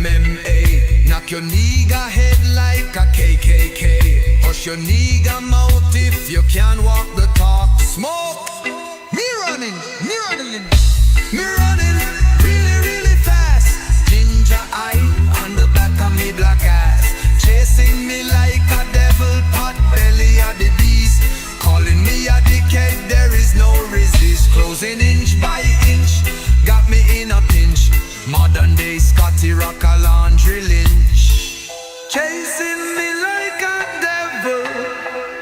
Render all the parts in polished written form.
MMA. Knock your nigga head like a KKK. Push your nigga mouth if you can't walk the talk. Smoke. Me running, me running, me running really, really fast. Ginger eye on the back of me black ass. Chasing me like a devil, pot belly of the beast. Calling me a dickhead, there is no resist. Closing inch by inch, got me in a pinch. Modern day Scotty Rock a laundry lynch. Chasing me like a devil,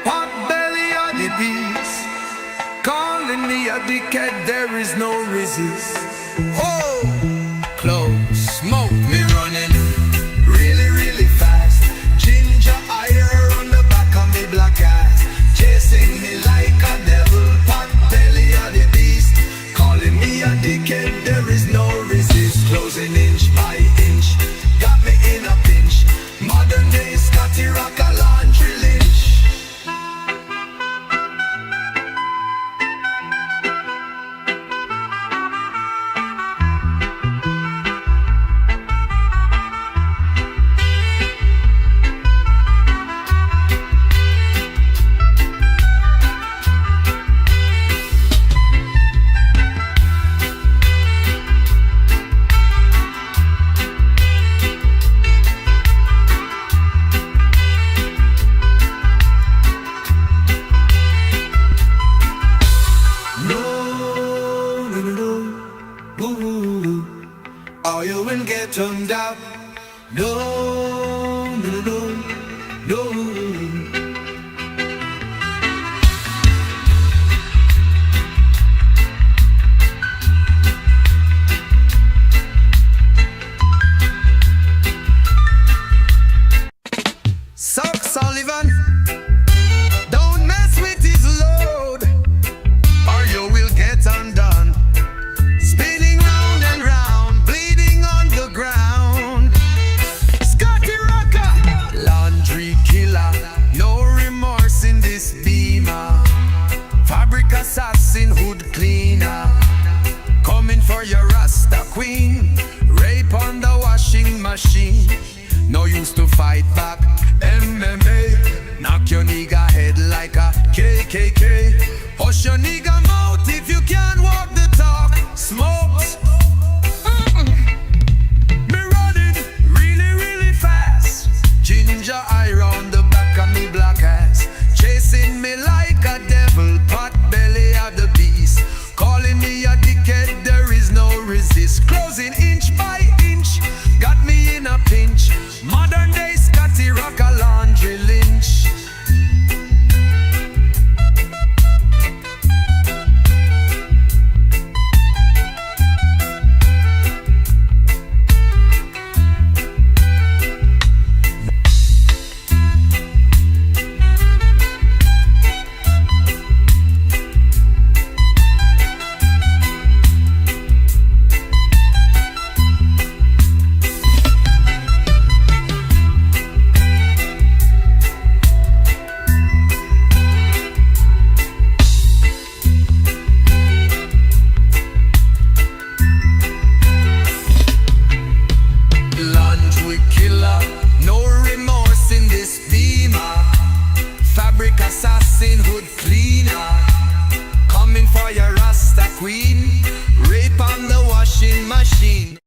pot belly of the beast. Calling me a dickhead, there is no resist. Oh, close, smoke, me running really, really fast. Ginger eye on the back of me black ass. Chasing me like a devil, pot belly of the beast. Calling me a dickhead, there is no resist. Closing inch by inch, got me in a pinch. Modern day Scotty Rock a laundry lynch. Or you will get turned up. No, no, no, no. Suck Sullivan, don't mess with his load, or you will get undone. Spinning round and round, bleeding on the ground. Scotty Rocker, laundry killer, no remorse in this beamer. Fabric assassin, hood cleaner, coming for your Rasta queen. Rape on the washing machine, no use to fight back. MMA, knock your nigga head like a KKK. Hush your nigga mouth if you can't walk the talk. Smoke. Me running really, really fast. Ginger eye round the back of me black ass. Chasing me like a devil, pot belly of the beast. Calling me a dickhead, there is no resist. Closing inch by inch, got me in a pinch. Modern day Scotty Rock a laundry lynch. Assassin, hood cleaner, coming for your Rasta queen. Rape on the washing machine.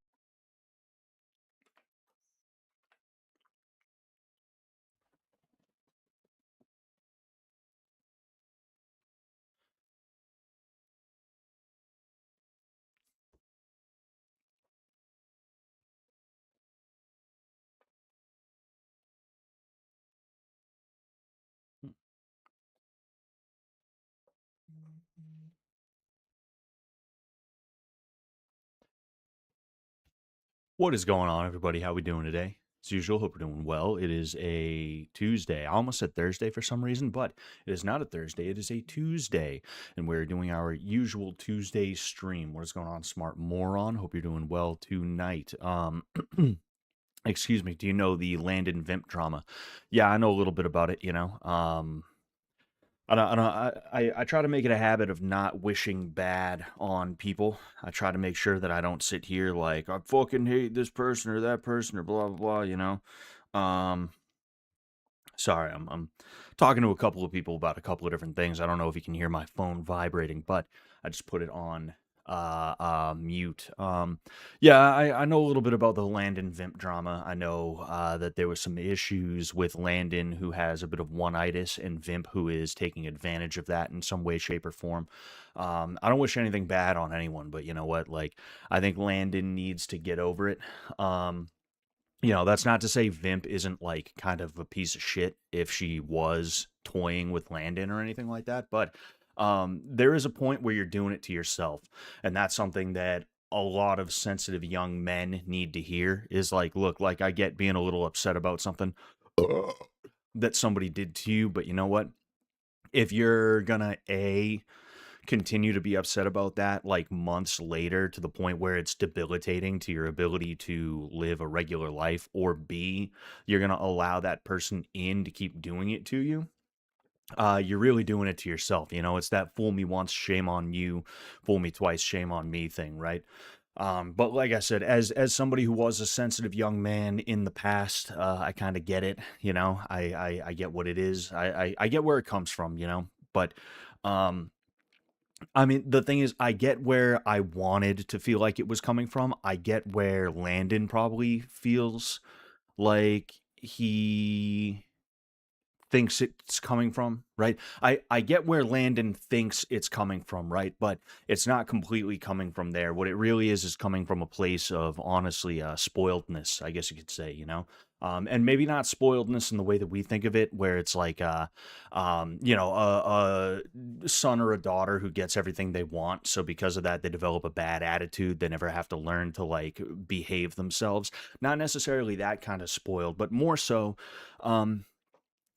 What is going on, everybody? How we doing today? As usual, hope we're doing well. It is a Tuesday. I almost said Thursday for some reason, but it is not a Thursday. It is a Tuesday, and we're doing our usual Tuesday stream. What is going on, smart moron? Hope you're doing well tonight. Excuse me. Do you know the Landon Vimp drama? Yeah, I know a little bit about it. I try to make it a habit of not wishing bad on people. I try to make sure that I don't sit here like I fucking hate this person or that person or blah blah blah, you know. Um, Sorry, I'm talking to a couple of people about a couple of different things. I don't know if you can hear my phone vibrating, but I just put it on mute. Yeah, I know a little bit about the Landon Vimp drama. I know that there was some issues with Landon, who has a bit of one-itis, and Vimp, who is taking advantage of that in some way, shape, or form. I don't wish anything bad on anyone, but you know what? Like, I think Landon needs to get over it. Um, that's not to say Vimp isn't like kind of a piece of shit if she was toying with Landon or anything like that, but there is a point where you're doing it to yourself, and that's something that a lot of sensitive young men need to hear is like, look, like I get being a little upset about something that somebody did to you, but you know what? If you're gonna continue to be upset about that like months later to the point where it's debilitating to your ability to live a regular life, or B, you're going to allow that person in to keep doing it to you, you're really doing it to yourself. It's that fool me once, shame on you, fool me twice, shame on me thing, right? But like I said, as somebody who was a sensitive young man in the past, I kind of get it. I get what it is. I get where it comes from. But um, I mean, the thing is, I get where I wanted to feel like it was coming from. I get where Landon probably feels like he thinks it's coming from, right? I get where Landon thinks it's coming from, right? But it's not completely coming from there. What it really is coming from a place of honestly spoiledness, I guess you could say, and maybe not spoiledness in the way that we think of it, where it's like, a son or a daughter who gets everything they want. So because of that, they develop a bad attitude. They never have to learn to like behave themselves. Not necessarily that kind of spoiled, but more so, um,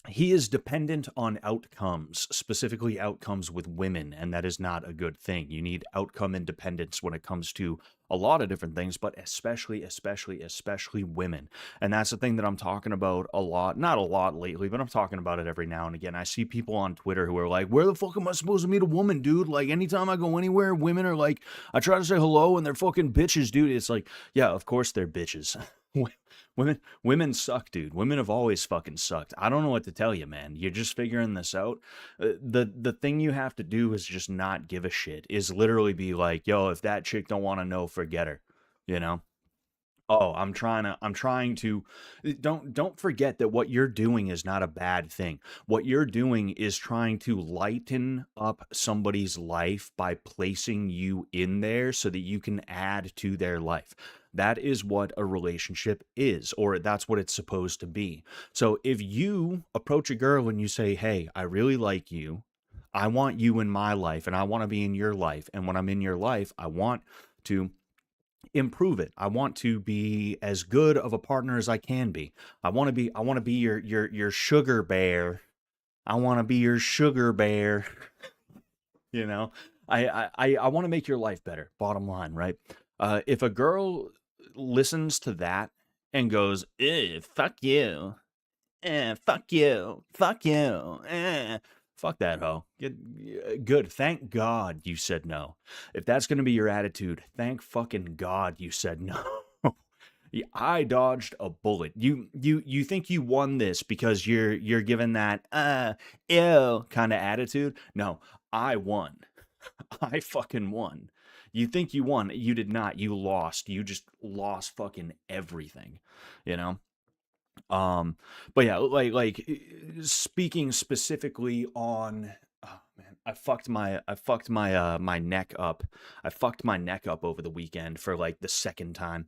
he is dependent on outcomes, specifically outcomes with women, and that is not a good thing. You need outcome independence when it comes to a lot of different things, but especially women. And that's the thing that I'm talking about a lot, not a lot lately, but I'm talking about it every now and again. I see people on Twitter who are like, where the fuck am I supposed to meet a woman, dude? Like, anytime I go anywhere, women are like, I try to say hello and they're fucking bitches, dude. It's like, yeah, of course they're bitches. Women suck, dude. Women have always fucking sucked. I don't know what to tell you, man. You're just figuring this out. The thing you have to do is just not give a shit. Is literally be like, yo, if that chick don't want to know, forget her. You know? Oh, I'm trying to don't forget that what you're doing is not a bad thing. What you're doing is trying to lighten up somebody's life by placing you in there so that you can add to their life. That is what a relationship is, or that's what it's supposed to be. So if you approach a girl and you say, "Hey, I really like you. I want you in my life and I want to be in your life. And when I'm in your life, I want to improve it. I want to be as good of a partner as I can be. I want to be your sugar bear. I want to be your sugar bear, you know. I want to make your life better. Bottom line, right? If a girl listens to that and goes, fuck you, fuck you, fuck you, fuck that hoe. Good. Thank God you said no. If that's going to be your attitude, thank fucking God you said no. Yeah, I dodged a bullet. You think you won this because you're given that ew kind of attitude? No, I won. I fucking won. You think you won? You did not. You lost. You just lost fucking everything. You know. Um, but yeah, speaking specifically on, oh man, I fucked my neck up. I fucked my neck up over the weekend for like the second time.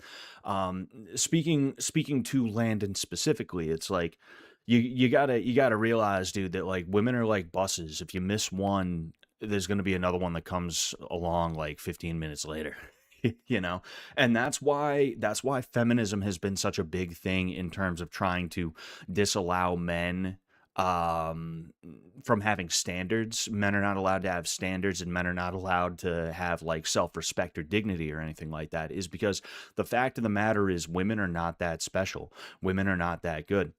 Speaking to Landon specifically, it's like you gotta realize, dude, that like women are like buses. If you miss one, there's gonna be another one that comes along like 15 minutes later. you know and that's why feminism has been such a big thing in terms of trying to disallow men um from having standards. Men are not allowed to have standards, and men are not allowed to have like self-respect or dignity or anything like that, is because the fact of the matter is women are not that special. Women are not that good.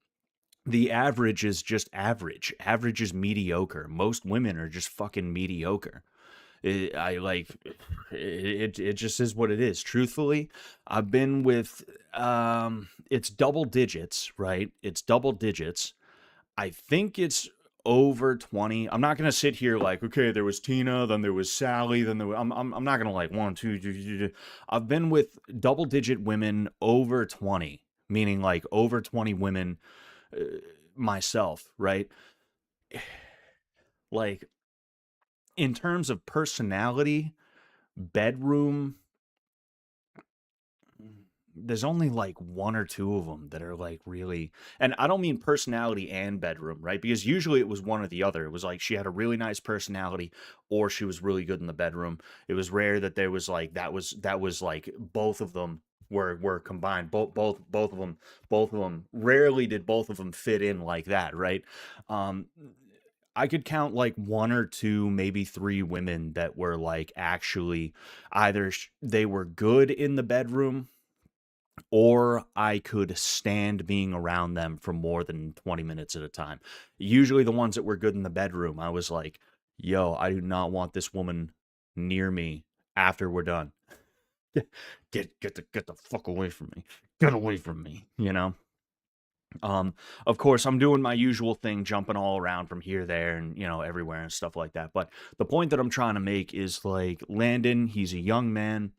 the average is just average. Average is mediocre. Most women are just fucking mediocre. It just is what it is. Truthfully, I've been with it's double digits, right? It's double digits. I think it's over 20. I'm not gonna sit here like, okay, there was Tina, then there was Sally, then I'm not gonna like one, two, three, three. I've been with double digit women over 20, meaning like over 20 women uh, myself, right? Like in terms of personality, bedroom, there's only like one or two of them that are like really, and I don't mean personality and bedroom, right? Because usually it was one or the other. It was like she had a really nice personality or she was really good in the bedroom. It was rare that there was like that was like both of them were combined. Both of them rarely did both of them fit in like that, right? Um I could count like one or two, maybe three women that were like actually either they were good in the bedroom or I could stand being around them for more than 20 minutes at a time. Usually the ones that were good in the bedroom, I was like, yo, I do not want this woman near me after we're done. Get the fuck away from me. Get away from me, you know? Um, of course, I'm doing my usual thing, jumping all around from here, there, and everywhere and stuff like that. But the point that I'm trying to make is like Landon, he's a young man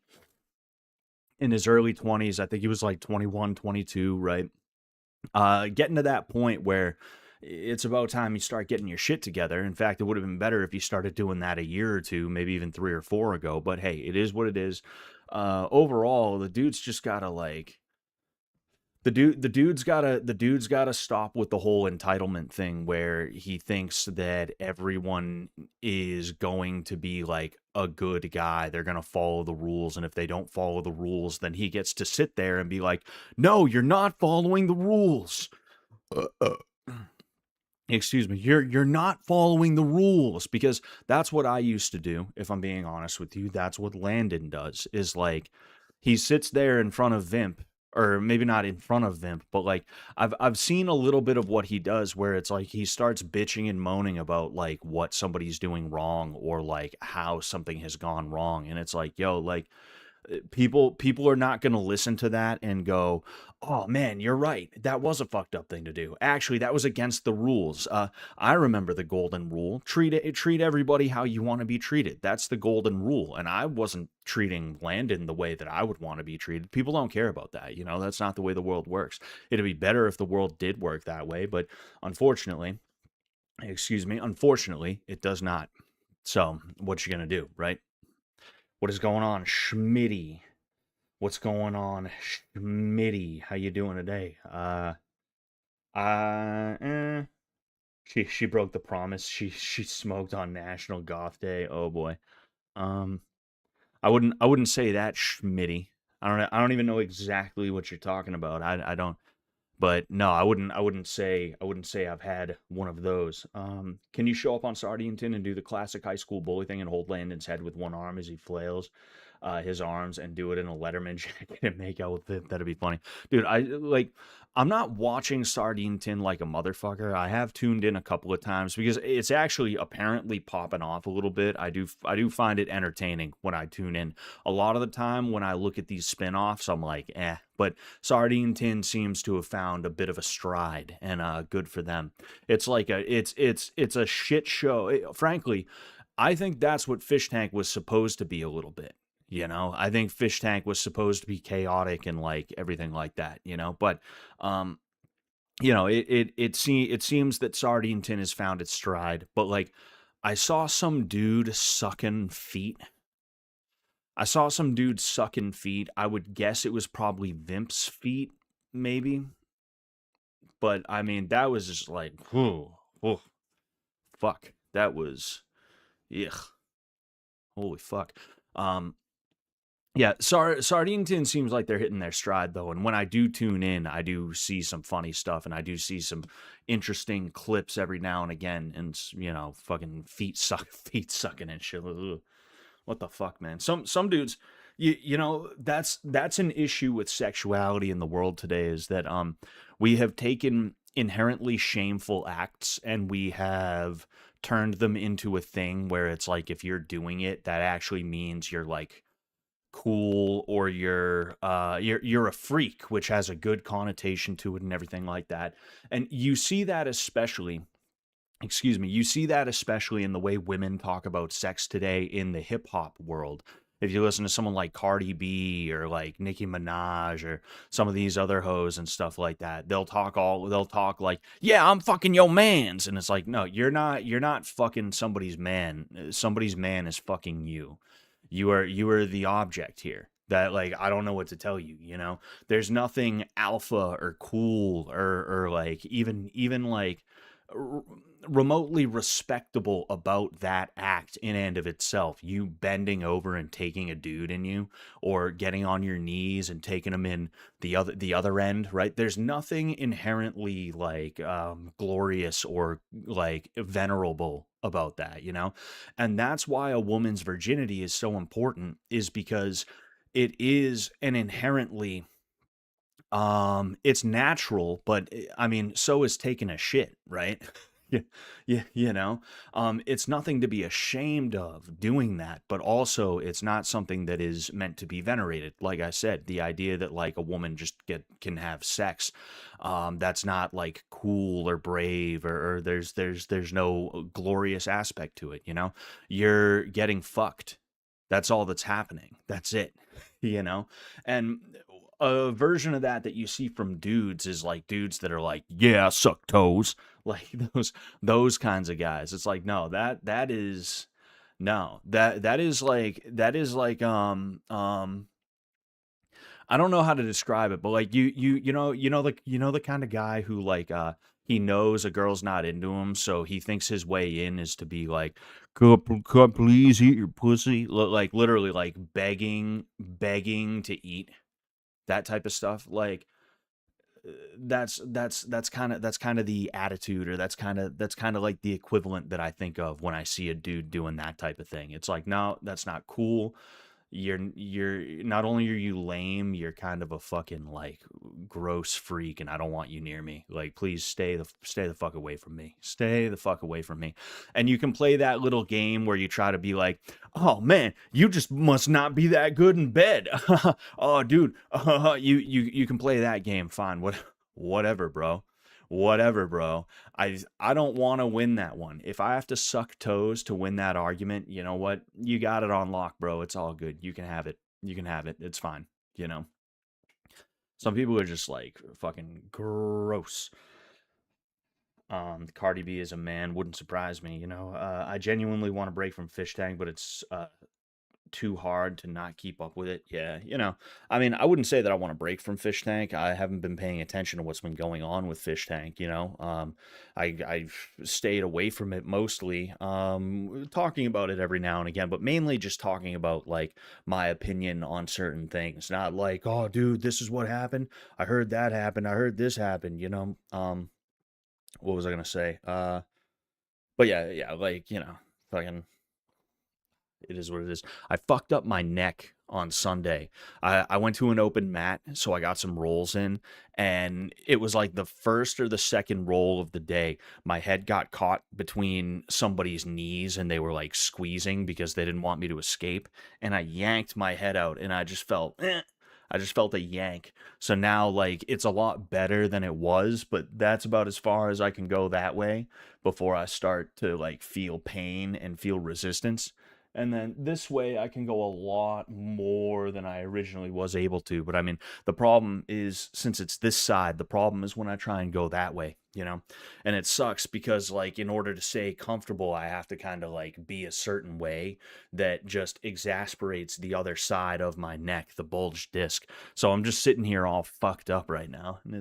in his early 20s. I think he was like 21, 22, right? Getting to that point where it's about time you start getting your shit together. In fact, it would have been better if you started doing that a year or two, maybe even 3 or 4 ago. But hey, it is what it is. Overall, the dude's just gotta like the dude's gotta stop with the whole entitlement thing where he thinks that everyone is going to be like a good guy. They're gonna follow the rules, and if they don't follow the rules, then he gets to sit there and be like, "No, you're not following the rules." Excuse me, you're not following the rules, because that's what I used to do. If I'm being honest with you, that's what Landon does. Is like he sits there in front of Vimp, or maybe not in front of Vimp, but like I've seen a little bit of what he does, where it's like he starts bitching and moaning about like what somebody's doing wrong, or like how something has gone wrong, and it's like, yo, like people are not going to listen to that and go, oh man, you're right, that was a fucked up thing to do. Actually, that was against the rules. I remember the golden rule: treat everybody how you want to be treated. That's the golden rule, and I wasn't treating Landon the way that I would want to be treated. People don't care about that. That's not the way the world works. It'd be better if the world did work that way, but unfortunately, unfortunately it does not. So what you gonna do, right? What is going on, Schmitty? What's going on, Schmitty? How you doing today? Uh, eh. She broke the promise. She smoked on National Goth Day. Oh boy. Um, I wouldn't say that, Schmitty. I don't even know exactly what you're talking about. I don't. But no, I wouldn't say I've had one of those. Can you show up on Sardington and do the classic high school bully thing and hold Landon's head with one arm as he flails his arms, and do it in a Letterman jacket and make out with it? That'd be funny, dude. I'm not watching Sardington like a motherfucker. I have tuned in a couple of times because it's actually apparently popping off a little bit. I do find it entertaining when I tune in. A lot of the time when I look at these spin-offs, I'm like, eh. But Sardine Tin seems to have found a bit of a stride, and good for them. It's like it's a shit show. Frankly, I think that's what Fish Tank was supposed to be a little bit. I think Fish Tank was supposed to be chaotic and like everything like that. But it seems that Sardine Tin has found its stride. But like, I saw some dude sucking feet. I would guess it was probably Vimp's feet, maybe. But I mean, that was just like, whew, fuck. That was, ugh, holy fuck. Yeah, Sardine Tin seems like they're hitting their stride though, and when I do tune in, I do see some funny stuff, and I do see some interesting clips every now and again, and fucking feet sucking and shit. Ugh. What the fuck, man? Some dudes, that's an issue with sexuality in the world today, is that we have taken inherently shameful acts, and we have turned them into a thing where it's like if you're doing it, that actually means you're like cool, or you're a freak, which has a good connotation to it and everything like that. And you see that especially, excuse me, you see that especially in the way women talk about sex today in the hip hop world. If you listen to someone like Cardi B or like Nicki Minaj or some of these other hoes and stuff like that, they'll talk like, yeah, I'm fucking your man's. And it's like, no, you're not fucking somebody's man. Somebody's man is fucking you. You are the object here. That, like, I don't know what to tell you, you know? There's nothing alpha or cool or like even like r- remotely respectable about that act in and of itself. You bending over and taking a dude in you, or getting on your knees and taking him in the other end, right? There's nothing inherently like glorious or like venerable about that, you know? And that's why a woman's virginity is so important, is because it is an inherently it's natural, but I mean, so is taking a shit, right? Yeah, yeah, it's nothing to be ashamed of doing that, but also it's not something that is meant to be venerated. Like I said, the idea that like a woman just can have sex, that's not like cool or brave, or there's no glorious aspect to it. You're getting fucked. That's all that's happening. That's it. you know and a version of that you see from dudes is like dudes that are like, yeah, I suck toes, like those kinds of guys. It's like, no, that is no, that is like I don't know how to describe it, but like the kind of guy who like he knows a girl's not into him, so he thinks his way in is to be like, could I please eat your pussy? Like literally like begging to eat, that type of stuff. Like that's kind of the attitude, or that's kind of like the equivalent that I think of when I see a dude doing that type of thing. It's like, no, that's not cool. You're not only are you lame, you're kind of a fucking like gross freak, and I don't want you near me. Like, please stay the fuck away from me. Stay the fuck away from me. And you can play that little game where you try to be like, oh man, you just must not be that good in bed. Oh dude, you can play that game, fine. Whatever, bro. Whatever, bro. I don't want to win that one. If I have to suck toes to win that argument, you know what? You got it on lock, bro. It's all good. You can have it. You can have it. It's fine. You know. Some people are just like fucking gross. Cardi B is a man. Wouldn't surprise me. I genuinely want to break from fish tank, but it's too hard to not keep up with it. Yeah, I mean, I wouldn't say that I want to break from Fish Tank. I haven't been paying attention to what's been going on with Fish Tank. I've stayed away from it mostly, talking about it every now and again, but mainly just talking about like my opinion on certain things. Not like, oh, dude, this is what happened. I heard that happen. I heard this happen. What was I gonna say? But yeah, like fucking it is what it is. I fucked up my neck on Sunday. I went to an open mat, so I got some rolls in, and it was like the first or the second roll of the day. My head got caught between somebody's knees, and they were like squeezing because they didn't want me to escape. And I yanked my head out, and I just felt, I just felt a yank. So now, like, it's a lot better than it was, but that's about as far as I can go that way before I start to like feel pain and feel resistance. And then this way I can go a lot more than I originally was able to. But I mean, the problem is, since it's this side, the problem is when I try and go that way. And it sucks because, like, in order to stay comfortable, I have to kind of like be a certain way that just exasperates the other side of my neck, the bulge disc. So I'm just sitting here all fucked up right now. And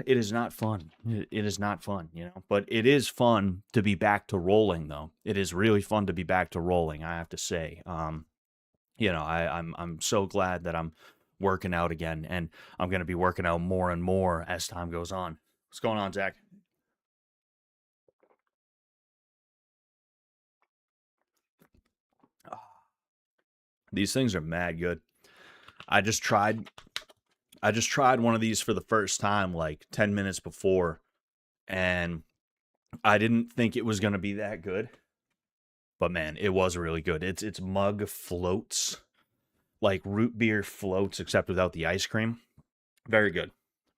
it is not fun. It is not fun. But it is fun to be back to rolling, though. It is really fun to be back to rolling, I have to say. I'm so glad that I'm working out again, and I'm gonna be working out more and more as time goes on. What's going on, Zach? These things are mad good. I just tried I just tried one of these for the first time like 10 minutes before, and I didn't think it was going to be that good. But man, it was really good. It's mug floats, like root beer floats, except without the ice cream. Very good.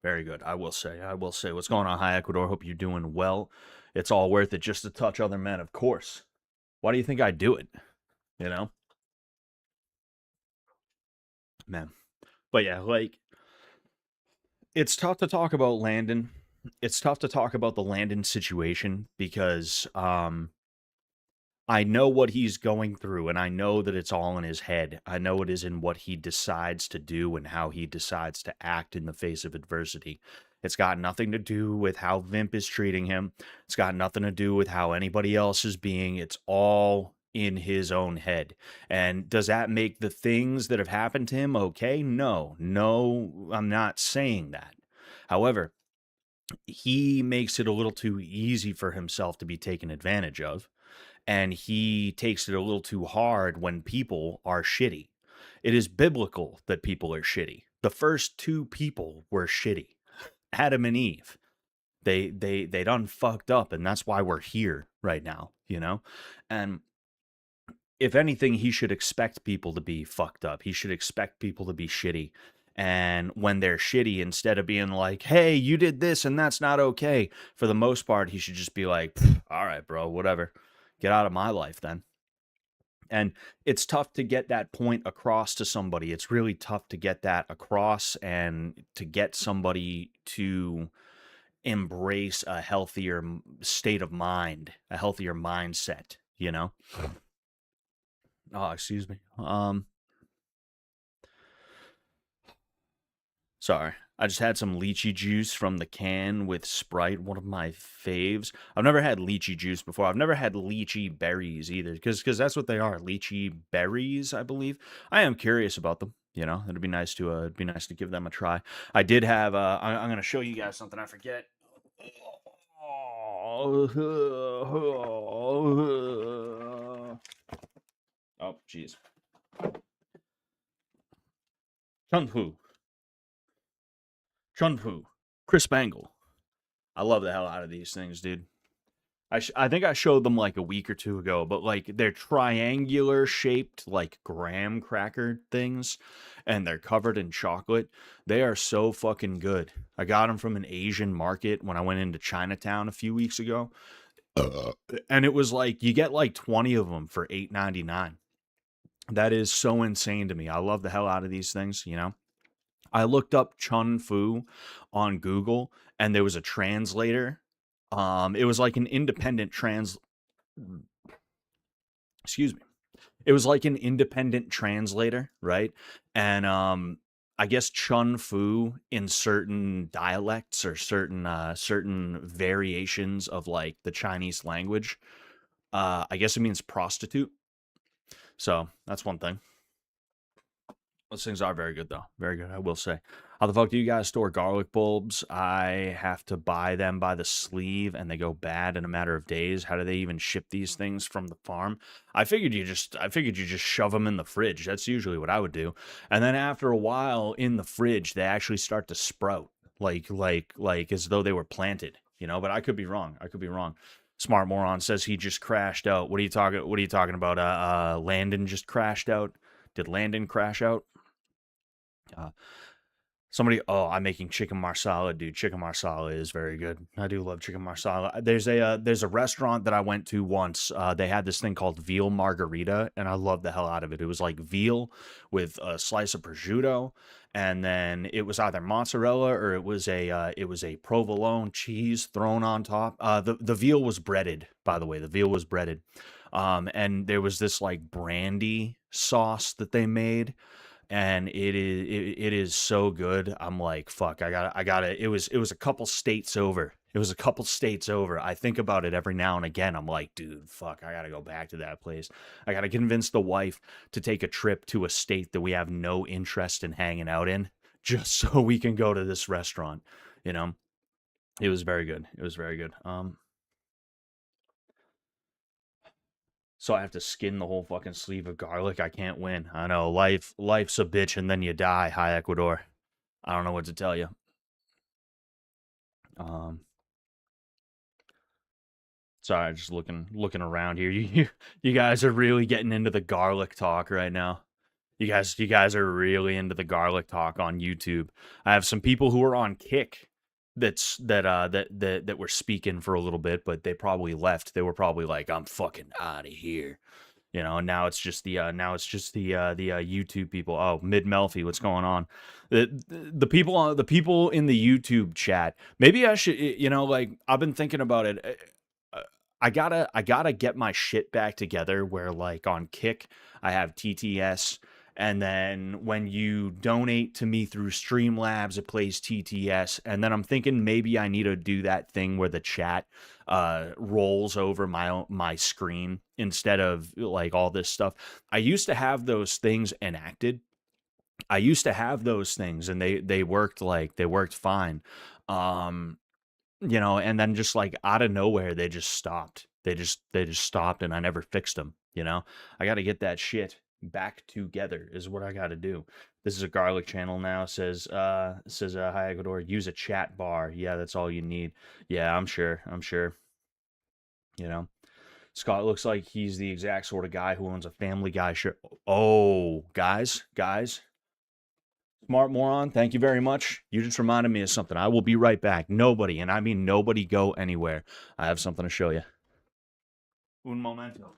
Very good. I will say. I will say. What's going on? Hi, Ecuador. Hope you're doing well. It's all worth it just to touch other men, of course. Why do you think I do it? You know? Man. But yeah, like, it's tough to talk about Landon. It's tough to talk about the Landon situation because I know what he's going through, and I know that it's all in his head. I know it is in what he decides to do and how he decides to act in the face of adversity. It's got nothing to do with how Vimp is treating him. It's got nothing to do with how anybody else is being. It's all in his own head. And does that make the things that have happened to him okay? No. No, I'm not saying that. However, he makes it a little too easy for himself to be taken advantage of, and he takes it a little too hard when people are shitty. It is biblical that people are shitty. The first two people were shitty. Adam and Eve. They done fucked up, and that's why we're here right now, you know? And if anything, he should expect people to be fucked up. He should expect people to be shitty. And when they're shitty, instead of being like, hey, you did this and that's not okay, for the most part, he should just be like, all right, bro, whatever. Get out of my life then. And it's tough to get that point across to somebody. It's really tough to get that across and to get somebody to embrace a healthier state of mind, a healthier mindset, you know? Oh, excuse me. Sorry. I just had some lychee juice from the can with Sprite, one of my faves. I've never had lychee juice before. I've never had lychee berries either, because that's what they are, lychee berries, I believe. I am curious about them. You know, it'd be nice to give them a try. I did have. I'm gonna show you guys something. I forget. Oh, jeez. Chunfu, Chris Bangle. I love the hell out of these things, dude. I think I showed them like a week or two ago, but like they're triangular shaped like graham cracker things, and they're covered in chocolate. They are so fucking good. I got them from an Asian market when I went into Chinatown a few weeks ago. And it was like you get like 20 of them for $8.99. That is so insane to me. I love the hell out of these things, you know. I looked up Chun Fu on Google, and there was a translator. It was like an independent excuse me. It was like an independent translator, right? And I guess Chun Fu in certain dialects or certain variations of like the Chinese language, I guess it means prostitute. So that's one thing. Those things are very good, though. Very good, I will say. How the fuck do you guys store garlic bulbs? I have to buy them by the sleeve, and they go bad in a matter of days. How do they even ship these things from the farm? I figured you just shove them in the fridge. That's usually what I would do. And then after a while in the fridge, they actually start to sprout, like as though they were planted. You know, but I could be wrong. I could be wrong. Smart moron says he just crashed out. What are you talking about? Landon just crashed out. Did Landon crash out? I'm making chicken marsala, dude. Chicken marsala is very good. I do love chicken marsala. There's a restaurant that I went to once. They had this thing called veal margarita, and I loved the hell out of it. It was like veal with a slice of prosciutto, and then it was either mozzarella or it was a provolone cheese thrown on top. The veal was breaded, by the way. The veal was breaded, and there was this like brandy sauce that they made, and it is so good. I'm like, fuck, I gotta. It was a couple states over. It was a couple states over. I think about it every now and again. I'm like, dude, fuck, I gotta go back to that place. I gotta convince the wife to take a trip to a state that we have no interest in hanging out in, just so we can go to this restaurant. You know, it was very good. It was very good. So I have to skin the whole fucking sleeve of garlic. I can't win. I know life's a bitch, and then you die. Hi, Ecuador. I don't know what to tell you. Um, Sorry, just looking around here. You guys are really getting into the garlic talk right now. You guys are really into the garlic talk on YouTube. I have some people who are on Kick that were speaking for a little bit, but they probably left. They were probably like, "I'm fucking out of here." And now it's just the YouTube people. Oh, Mid Melfi, what's going on? The people in the YouTube chat. Maybe I should, like I've been thinking about it. uh, I gotta get my shit back together. Where like on Kick, I have TTS, and then when you donate to me through Streamlabs, it plays TTS, and then I'm thinking maybe I need to do that thing where the chat rolls over my screen instead of like all this stuff. I used to have those things enacted. I used to have those things, and they worked fine. Um, and then just like out of nowhere, they just stopped. They just stopped, and I never fixed them. I got to get that shit back together. Is what I got to do. This is a garlic channel now. Says hi Ecuador. Use a chat bar. Yeah, that's all you need. Yeah, I'm sure. I'm sure. You know. Scott looks like he's the exact sort of guy who owns a Family Guy shirt. Oh, guys, smart moron. Thank you very much. You just reminded me of something. I will be right back. Nobody, and I mean nobody, go anywhere. I have something to show you. Un momento.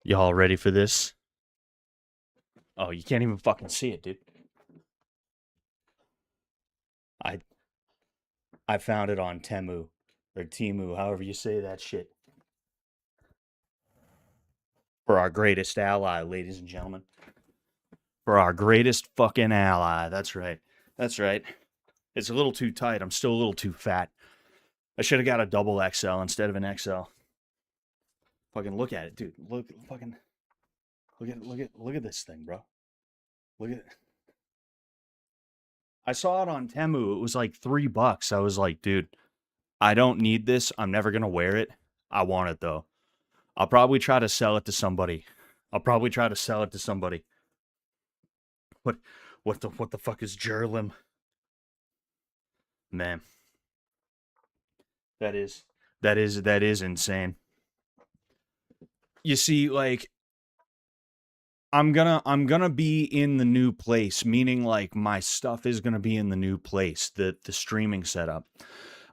Y'all ready for this? Oh, you can't even fucking see it, dude. I I found it on Temu or Timu, however you say that shit. For our greatest ally, ladies and gentlemen. For our greatest fucking ally. That's right. That's right. It's a little too tight. I'm still a little too fat. I should have got a double XL instead of an XL. Fucking look at it, dude. Look at this thing, bro. Look at it. I saw it on Temu. It was like $3. I was like, dude, I don't need this. I'm never gonna wear it. I want it though. I'll probably try to sell it to somebody. What what the fuck is Jerlim? Man, that is that is insane. You see, like I'm gonna be in the new place, meaning like my stuff is gonna be in the new place, the streaming setup.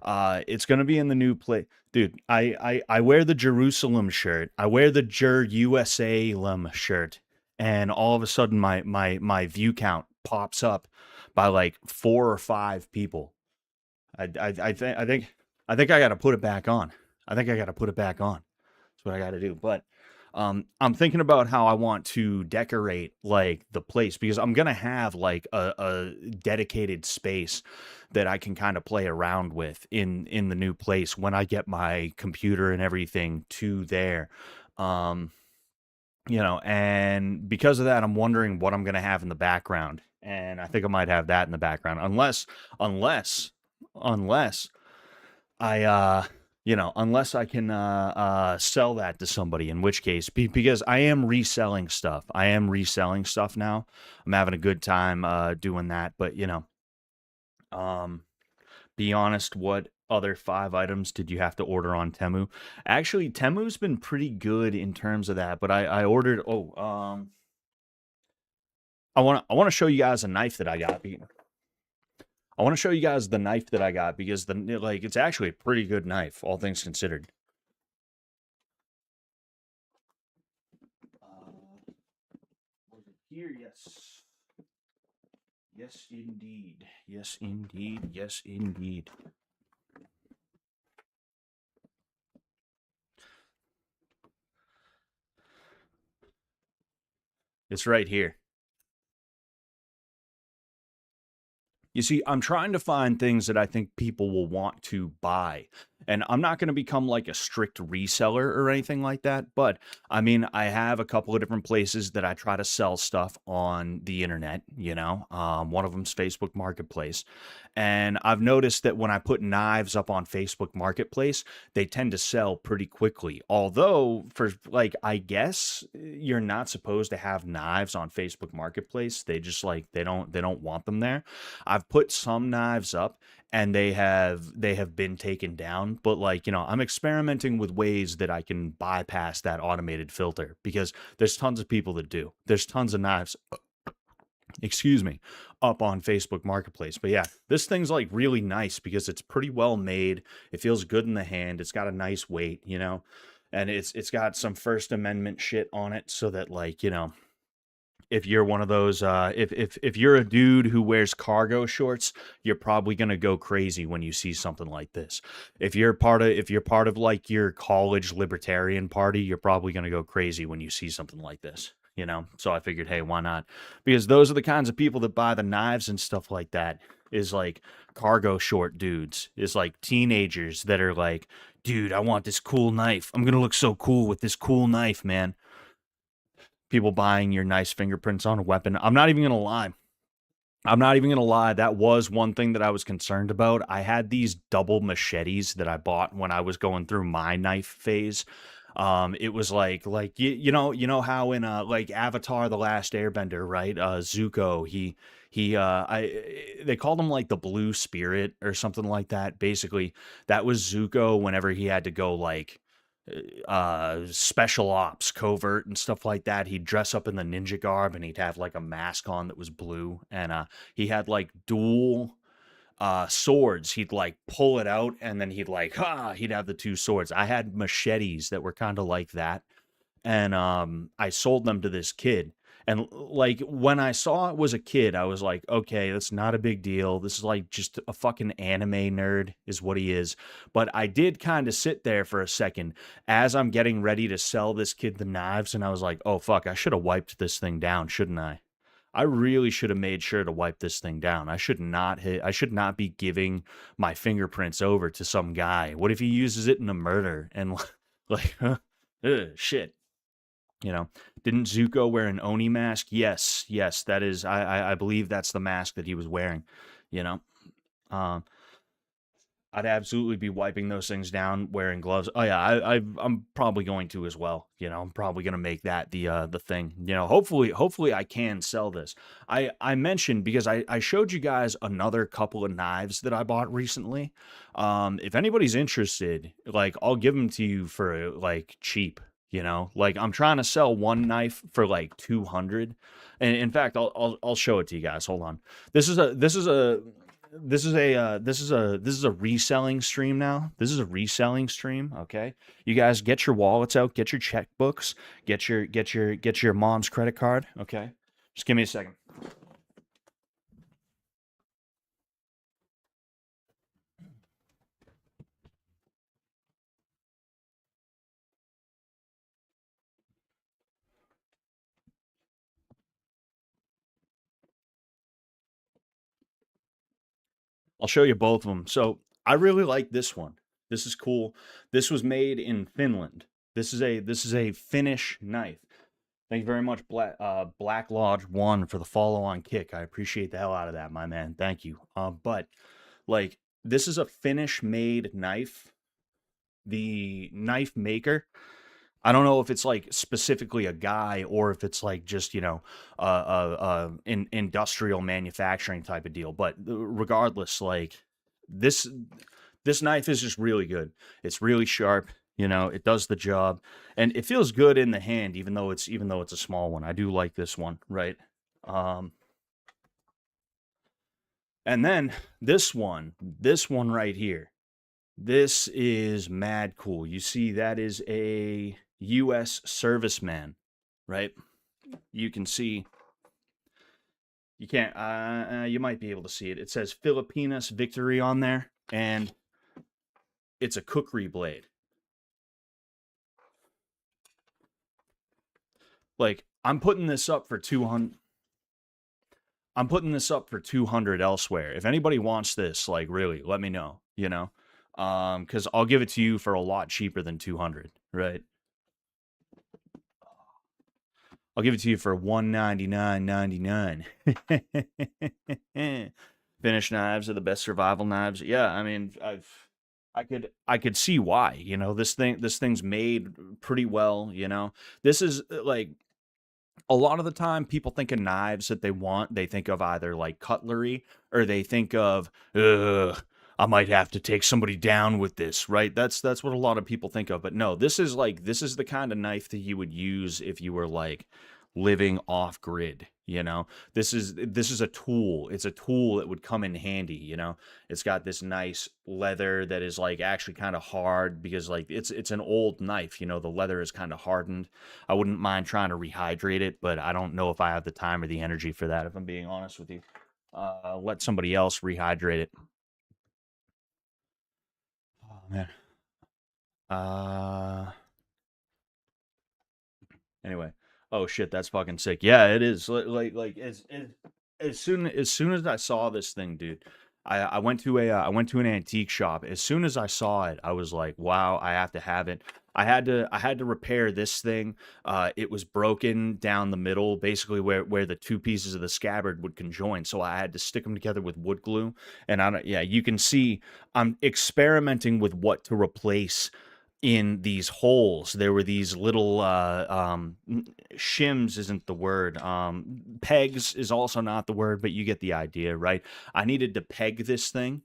It's gonna be in the new place, dude. I wear the Jerusalem shirt. I wear the USA shirt, and all of a sudden my view count pops up by like 4 or 5 people. I think I got to put it back on. I think I got to put it back on. That's what I got to do. But I'm thinking about how I want to decorate like the place because I'm gonna have like a dedicated space that I can kind of play around with in the new place when I get my computer and everything to there. Um, and because of that, I'm wondering what I'm gonna have in the background, and I think I might have that in the background, unless, unless unless I can sell that to somebody, in which case, because I am reselling stuff. I am reselling stuff now. I'm having a good time doing that. But um, be honest, what other 5 items did you have to order on Temu? Actually, Temu's been pretty good in terms of that. But I ordered. I want to show you guys a knife that I got. I want to show you guys the knife that I got because it's actually a pretty good knife, all things considered. Was it here? Yes. Yes, indeed. Yes, indeed. Yes, indeed. It's right here. You see, I'm trying to find things that I think people will want to buy. And I'm not going to become like a strict reseller or anything like that. But I mean, I have a couple of different places that I try to sell stuff on the internet, you know. One of them's Facebook Marketplace. And I've noticed that when I put knives up on Facebook Marketplace, they tend to sell pretty quickly. Although, for like, I guess you're not supposed to have knives on Facebook Marketplace. They just like, they don't want them there. I've put some knives up and they have been taken down, but like, you know, I'm experimenting with ways that I can bypass that automated filter because there's tons of people that do. There's tons of knives, excuse me, up on Facebook Marketplace. But yeah, this thing's like really nice because it's pretty well made. It feels good in the hand. It's got a nice weight, you know. And it's got some First Amendment shit on it so that like, you know, if you're one of those if you're a dude who wears cargo shorts, you're probably going to go crazy when you see something like this. If you're part of like your college libertarian party, you're probably going to go crazy when you see something like this, you know. So I figured, hey, why not? Because those are the kinds of people that buy the knives and stuff like that, is like cargo short dudes, is like teenagers that are like, dude, I want this cool knife, I'm going to look so cool with this cool knife, man. People buying your nice fingerprints on a weapon. I'm not even gonna lie. I'm not even gonna lie. That was one thing that I was concerned about. I had these double machetes that I bought when I was going through my knife phase. It was like you know how in like Avatar: The Last Airbender, right? Zuko, he they called him like the Blue Spirit or something like that. Basically, that was Zuko whenever he had to go like special ops, covert and stuff like that. He'd dress up in the ninja garb and he'd have like a mask on that was blue, and he had like dual swords. He'd like pull it out and then he'd have the two swords. I had machetes that were kind of like that, and I sold them to this kid. And like when I saw it was a kid, I was like, okay, that's not a big deal. This is like just a fucking anime nerd, is what he is. But I did kind of sit there for a second as I'm getting ready to sell this kid the knives, and I was like, oh fuck, I should have wiped this thing down, shouldn't I? I really should have made sure to wipe this thing down. I should not be giving my fingerprints over to some guy. What if he uses it in a murder and like shit. You know, didn't Zuko wear an Oni mask? Yes, yes, that is. I believe that's the mask that he was wearing. You know, um, I'd absolutely be wiping those things down, wearing gloves. Oh yeah, I'm probably going to as well. You know, I'm probably gonna make that the thing. You know, hopefully I can sell this. I mentioned because I showed you guys another couple of knives that I bought recently. If anybody's interested, like I'll give them to you for like cheap. You know, like I'm trying to sell one knife for like 200. And in fact, I'll show it to you guys. Hold on. This is a reselling stream now. This is a reselling stream. Okay, you guys get your wallets out, get your checkbooks, get your mom's credit card. Okay, just give me a second. I'll show you both of them. So I really like this one. This is cool. This was made in Finland. This is a Finnish knife. Thank you very much, Black Lodge One, for the follow-on kick. I appreciate the hell out of that, my man. Thank you. But like, this is a Finnish-made knife. The knife maker, I don't know if it's like specifically a guy or if it's like just, you know, industrial manufacturing type of deal. But regardless, like this this knife is just really good. It's really sharp. You know, it does the job, and it feels good in the hand, even though it's a small one. I do like this one, right? Um, and then this one right here. This is mad cool. You see, that is a U.S. serviceman, right? You can see, you can't, you might be able to see it. It says Filipinas Victory on there, and it's a cookery blade. Like, I'm putting this up for 200. I'm putting this up for 200 elsewhere. If anybody wants this, like really, let me know, you know? Cuz I'll give it to you for a lot cheaper than 200, right? I'll give it to you for 199.99. Finish knives are the best survival knives. Yeah, I mean, I could see why, you know. This thing's made pretty well, you know. This is like a lot of the time people think of knives that they want, they think of either like cutlery or they think of, ugh, I might have to take somebody down with this, right? That's what a lot of people think of. But no, this is the kind of knife that you would use if you were like living off grid, you know. This is a tool. It's a tool that would come in handy, you know. It's got this nice leather that is like actually kind of hard because like it's an old knife, you know, the leather is kind of hardened. I wouldn't mind trying to rehydrate it, but I don't know if I have the time or the energy for that, if I'm being honest with you. Let somebody else rehydrate it. Oh man. Uh Anyway. Oh shit, that's fucking sick. Yeah, it is. As soon as I saw this thing, dude, I went to a I went to an antique shop. As soon as I saw it, I was like, wow, I have to have it. I had to repair this thing. It was broken down the middle, basically where the two pieces of the scabbard would conjoin. So I had to stick them together with wood glue. And I don't, yeah, you can see I'm experimenting with what to replace in these holes. There were these little shims isn't the word. Pegs is also not the word, but you get the idea, right? I needed to peg this thing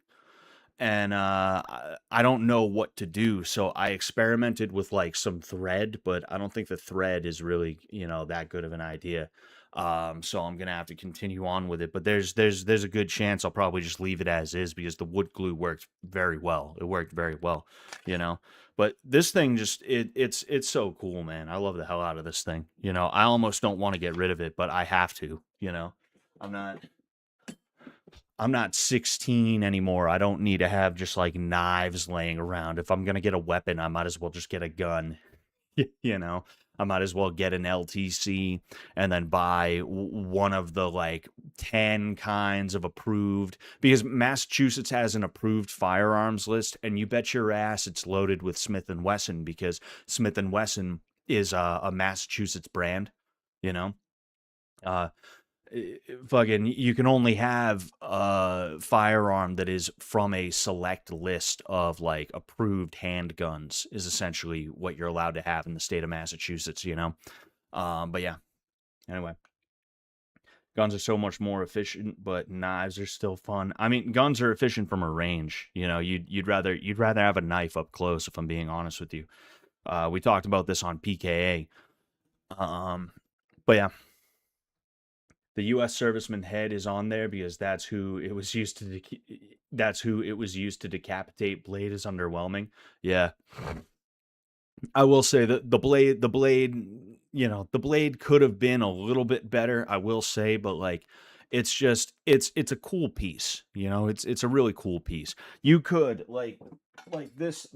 and I don't know what to do. So I experimented with like some thread, but I don't think the thread is really, you know, that good of an idea. So I'm gonna have to continue on with it. But there's a good chance I'll probably just leave it as is because the wood glue worked very well. It worked very well, you know. But this thing just it's so cool, man. I love the hell out of this thing. You know, I almost don't want to get rid of it, but I have to, you know. I'm not I'm not 16 anymore. I don't need to have just like knives laying around. If I'm going to get a weapon, I might as well just get a gun. You know, I might as well get an LTC and then buy one of the like 10 kinds of approved, because Massachusetts has an approved firearms list, and you bet your ass it's loaded with Smith and Wesson because Smith and Wesson is a Massachusetts brand, you know. Uh, Fucking you can only have a firearm that is from a select list of like approved handguns is essentially what you're allowed to have in the state of Massachusetts, you know. But yeah, anyway, guns are so much more efficient, but knives are still fun. I mean, guns are efficient from a range, you know. You'd rather have a knife up close, if I'm being honest with you. We talked about this on PKA. But yeah, the U.S. serviceman head is on there because that's who it was used to. That's who it was used to decapitate. Blade is underwhelming. Yeah, I will say that the blade, you know, the blade could have been a little bit better. I will say, but like, it's just it's a cool piece. You know, it's a really cool piece. You could like this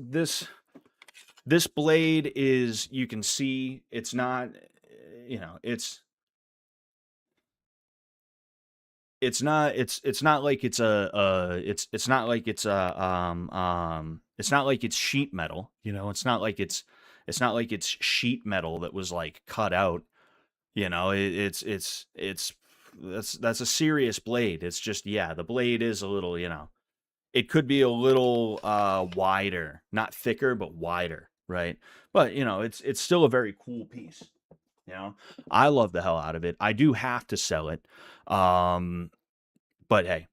blade is, you can see it's not, you know, it's not like it's it's not like it's a it's not like it's sheet metal, you know. It's not like it's sheet metal that was like cut out, you know. It's that's a serious blade. It's just, yeah, the blade is a little, you know, it could be a little wider, not thicker but wider, right? But you know, it's still a very cool piece, you know. I love the hell out of it. I do have to sell it. But hey,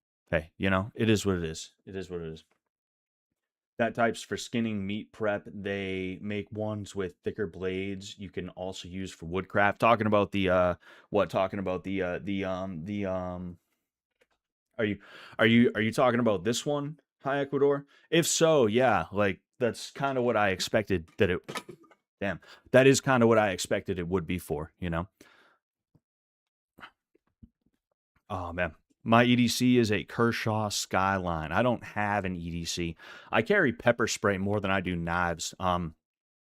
you know, it is what it is. It is what it is. That type's for skinning meat prep. They make ones with thicker blades you can also use for woodcraft. Talking about the what? Talking about the are you are you talking about this one, High Ecuador? If so, yeah, like that's kind of what I expected that it damn. That is kind of what I expected it would be for, you know. Oh man. My EDC is a Kershaw Skyline. I don't have an EDC. I carry pepper spray more than I do knives.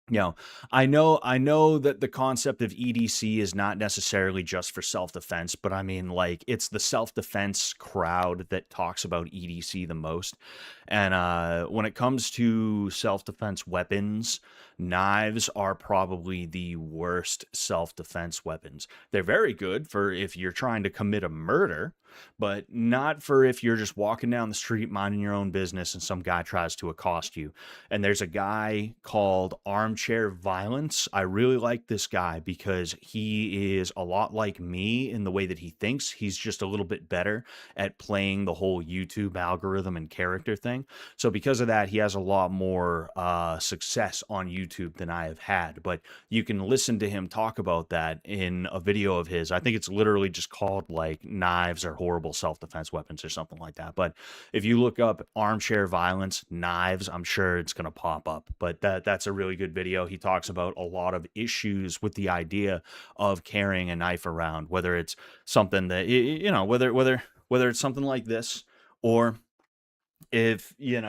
you know, I know that the concept of EDC is not necessarily just for self-defense, but I mean, like, it's the self-defense crowd that talks about EDC the most. And when it comes to self-defense weapons, knives are probably the worst self-defense weapons. They're very good for if you're trying to commit a murder, but not for if you're just walking down the street minding your own business and some guy tries to accost you. And there's a guy called Armchair Violence. I really like this guy because he is a lot like me in the way that he thinks. He's just a little bit better at playing the whole YouTube algorithm and character thing. So because of that, he has a lot more success on YouTube than I have had. But you can listen to him talk about that in a video of his. I think it's literally just called like Knives Are Horrible Self-Defense Weapons or something like that. But if you look up Armchair Violence knives, I'm sure it's going to pop up. But that's a really good video. He talks about a lot of issues with the idea of carrying a knife around, whether it's something that whether it's something like this, or if you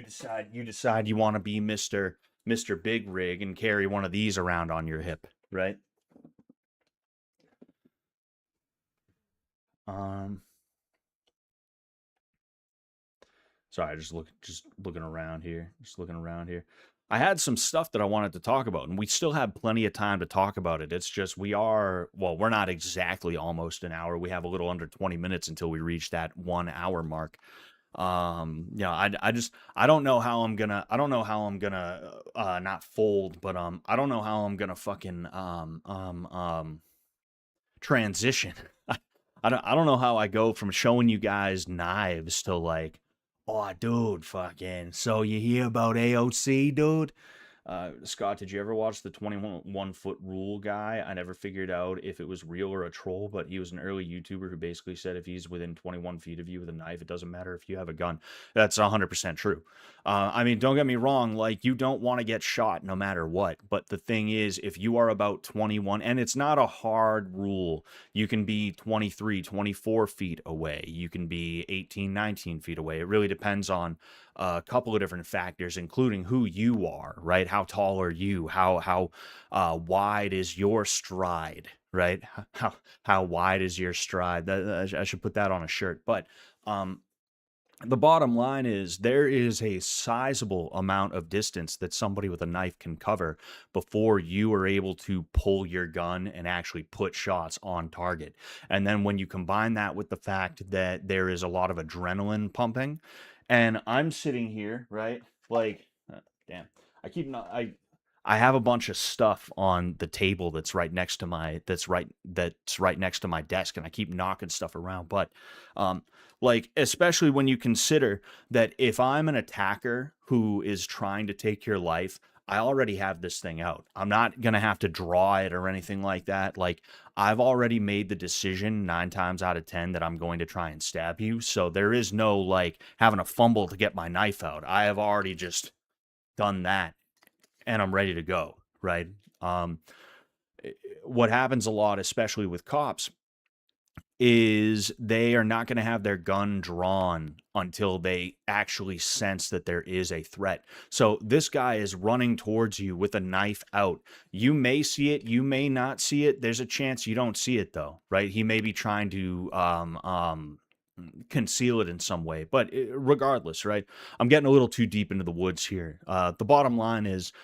decide you want to be Mr. Big Rig and carry one of these around on your hip, right? Um Sorry, just looking around here. Just looking around here. I had some stuff that I wanted to talk about, and we still have plenty of time to talk about it. It's just we're not exactly almost an hour. We have a little under 20 minutes until we reach that 1 hour mark. I don't know how I'm gonna not fold, but I don't know how I'm gonna fucking transition. I don't know how I go from showing you guys knives to like, oh, dude, fucking. So you hear about AOC, dude? Scott, did you ever watch the 21 foot rule guy? I never figured out if it was real or a troll, but he was an early YouTuber who basically said if he's within 21 feet of you with a knife, it doesn't matter if you have a gun. That's 100% true. I mean, don't get me wrong, like, you don't want to get shot no matter what. But the thing is, if you are about 21, and it's not a hard rule, you can be 23, 24 feet away. You can be 18, 19 feet away. It really depends on a couple of different factors, including who you are, right? How tall are you? How wide is your stride, right? How wide is your stride? I should put that on a shirt. But the bottom line is there is a sizable amount of distance that somebody with a knife can cover before you are able to pull your gun and actually put shots on target. And then when you combine that with the fact that there is a lot of adrenaline pumping, and I'm sitting here, right? Like, damn, I keep not, I have a bunch of stuff on the table that's right next to my desk, and I keep knocking stuff around. But like, especially when you consider that if I'm an attacker who is trying to take your life, I already have this thing out. I'm not gonna have to draw it or anything like that. Like, I've already made the decision 9 times out of 10 that I'm going to try and stab you. So there is no like having a fumble to get my knife out. I have already just done that and I'm ready to go, right? Um, what happens a lot, especially with cops, is they are not going to have their gun drawn until they actually sense that there is a threat. So this guy is running towards you with a knife out. You may see it, you may not see it. There's a chance you don't see it though, right? He may be trying to conceal it in some way, but regardless, right? I'm getting a little too deep into the woods here. The bottom line is,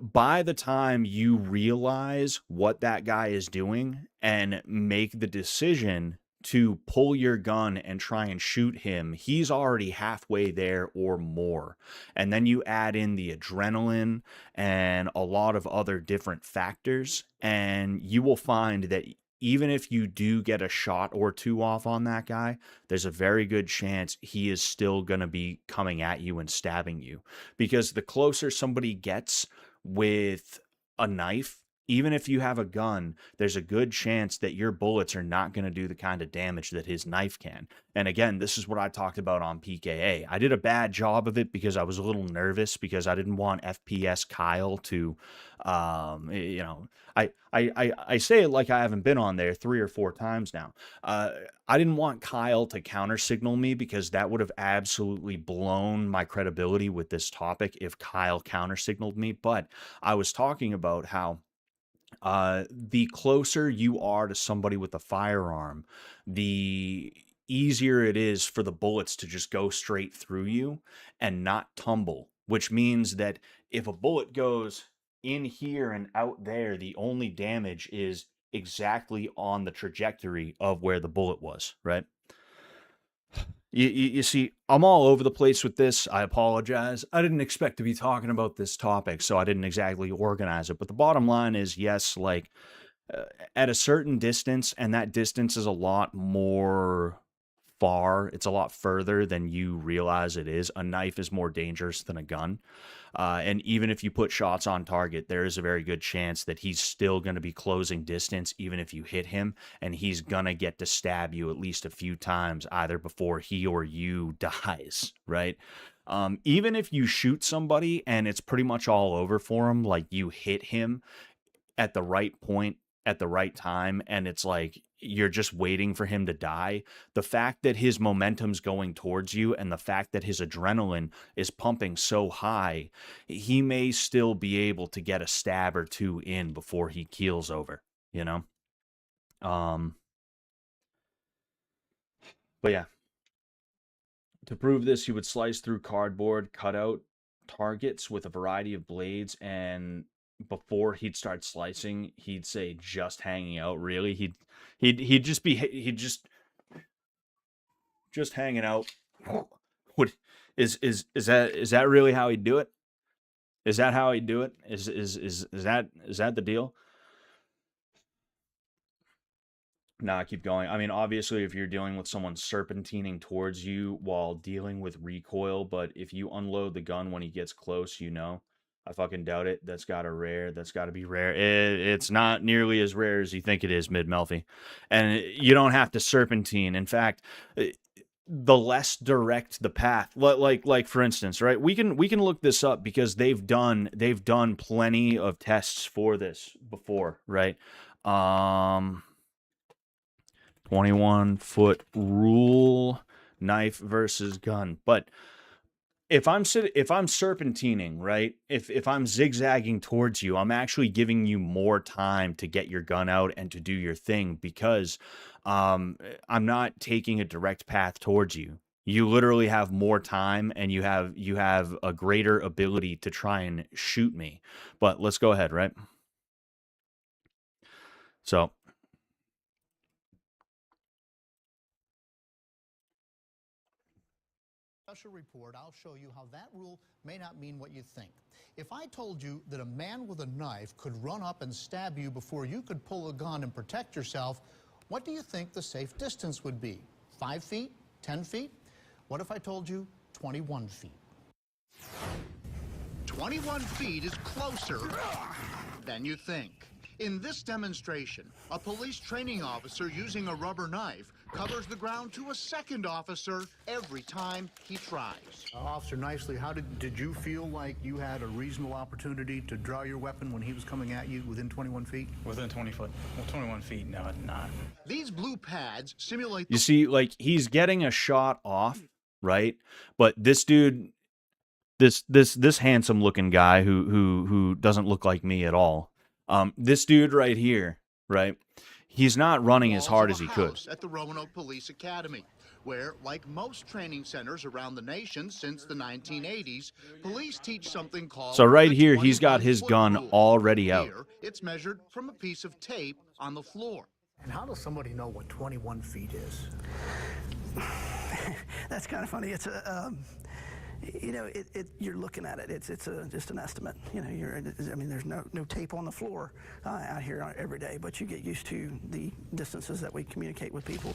by the time you realize what that guy is doing and make the decision to pull your gun and try and shoot him, he's already halfway there or more. And then you add in the adrenaline and a lot of other different factors, and you will find that even if you do get a shot or two off on that guy, there's a very good chance he is still going to be coming at you and stabbing you. Because the closer somebody gets with a knife, even if you have a gun, there's a good chance that your bullets are not going to do the kind of damage that his knife can. And again, this is what I talked about on PKA. I did a bad job of it because I was a little nervous because I didn't want FPS Kyle to, you know, I say it like I haven't been on there 3 or 4 times now. I didn't want Kyle to counter signal me because that would have absolutely blown my credibility with this topic if Kyle counter signaled me. But I was talking about how the closer you are to somebody with a firearm, the easier it is for the bullets to just go straight through you and not tumble, which means that if a bullet goes in here and out there, the only damage is exactly on the trajectory of where the bullet was, right? You see, I'm all over the place with this. I apologize. I didn't expect to be talking about this topic, so I didn't exactly organize it. But the bottom line is, yes, like at a certain distance, and that distance is a lot more far. It's a lot further than you realize it is. A knife is more dangerous than a gun. And even if you put shots on target, there is a very good chance that he's still going to be closing distance, even if you hit him, and he's going to get to stab you at least a few times, either before he or you dies, right? Even if you shoot somebody and it's pretty much all over for him, like you hit him at the right point, at the right time, and it's like you're just waiting for him to die, the fact that his momentum's going towards you and the fact that his adrenaline is pumping so high, he may still be able to get a stab or two in before he keels over, you know? But yeah, to prove this, he would slice through cardboard, cut out targets with a variety of blades, and before he'd start slicing, he'd say just hanging out. Really, he'd just hanging out. What is that really how he'd do it? Is that how he'd do it? Is that the deal? Nah, keep going. I mean, obviously, if you're dealing with someone serpentining towards you while dealing with recoil, but if you unload the gun when he gets close, you know. I fucking doubt it. That's got to be rare. It's not nearly as rare as you think it is, Mid-Melfi. And you don't have to serpentine. In fact, the less direct the path, like for instance, right? We can look this up because they've done plenty of tests for this before, right? 21-foot rule, knife versus gun. But if I'm serpentining, right? If I'm zigzagging towards you, I'm actually giving you more time to get your gun out and to do your thing because I'm not taking a direct path towards you. You literally have more time and you have a greater ability to try and shoot me. But let's go ahead, right? So Special report, I'll show you how that rule may not mean what you think. If I told you that a man with a knife could run up and stab you before you could pull a gun and protect yourself, what do you think the safe distance would be? 5 feet? 10 feet? What if I told you 21 feet? 21 feet is closer than you think. In this demonstration, a police training officer using a rubber knife covers the ground to a second officer every time he tries. Officer Nicely, how did you feel like you had a reasonable opportunity to draw your weapon when he was coming at you within 21 feet? Within 20 foot. Well, 21 feet, no, it's not. These blue pads simulate... You see, like, he's getting a shot off, right? But this dude, this handsome looking guy who doesn't look like me at all, this dude right here, right? He's not running as hard as he could. At the Roanoke Police Academy, where, like most training centers around the nation since the 1980s, police teach something called... So right here, he's got his gun already out. Here, it's measured from a piece of tape on the floor. And how does somebody know what 21 feet is? That's kind of funny. It's a... you know, you're looking at it. It's just an estimate. You know, I mean, there's no tape on the floor out here every day, but you get used to the distances that we communicate with people.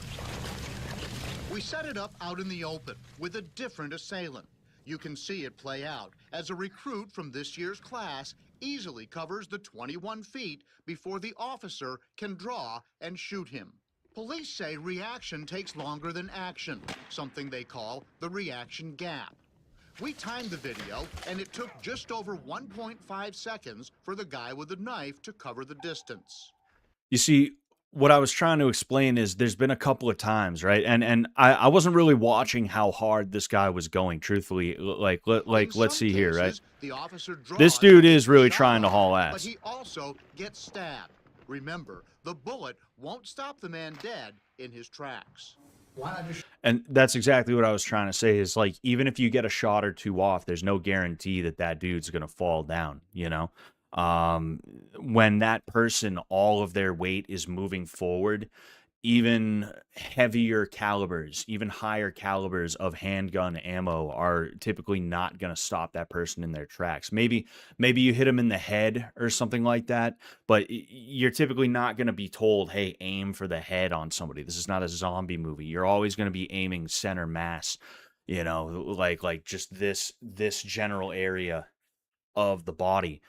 We set it up out in the open with a different assailant. You can see it play out as a recruit from this year's class easily covers the 21 feet before the officer can draw and shoot him. Police say reaction takes longer than action, something they call the reaction gap. We timed the video, and it took just over 1.5 seconds for the guy with the knife to cover the distance. You see, what I was trying to explain is there's been a couple of times, right? And I wasn't really watching how hard this guy was going, truthfully. Let's see here, right? The officer draws This dude and is really gets trying to shot haul at, ass. But he also gets stabbed. Remember, the bullet won't stop the man dead in his tracks. And that's exactly what I was trying to say is, like, even if you get a shot or two off, there's no guarantee that that dude's going to fall down, you know? When that person, all of their weight is moving forward, even heavier calibers, even higher calibers of handgun ammo are typically not going to stop that person in their tracks. Maybe you hit them in the head or something like that, but you're typically not going to be told, hey, aim for the head on somebody. This is not a zombie movie. You're always going to be aiming center mass, you know, like just this general area of the body.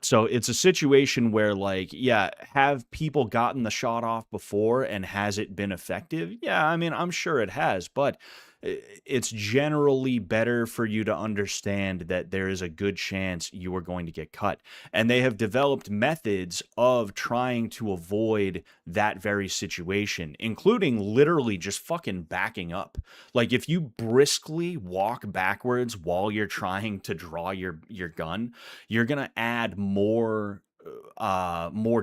So it's a situation where, like, yeah, have people gotten the shot off before and has it been effective? Yeah, I mean, I'm sure it has, but it's generally better for you to understand that there is a good chance you are going to get cut. And they have developed methods of trying to avoid that very situation, including literally just fucking backing up. Like, if you briskly walk backwards while you're trying to draw your gun, you're going to add more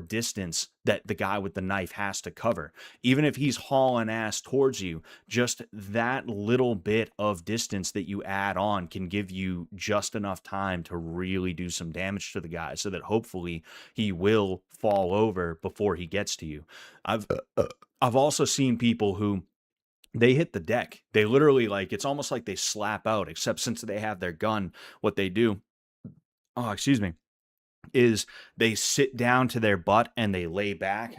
distance that the guy with the knife has to cover. Even if he's hauling ass towards you, just that little bit of distance that you add on can give you just enough time to really do some damage to the guy so that hopefully he will fall over before he gets to you. I've also seen people who they hit the deck. They literally, like, it's almost like they slap out, except since they have their gun, what they do, is they sit down to their butt and they lay back,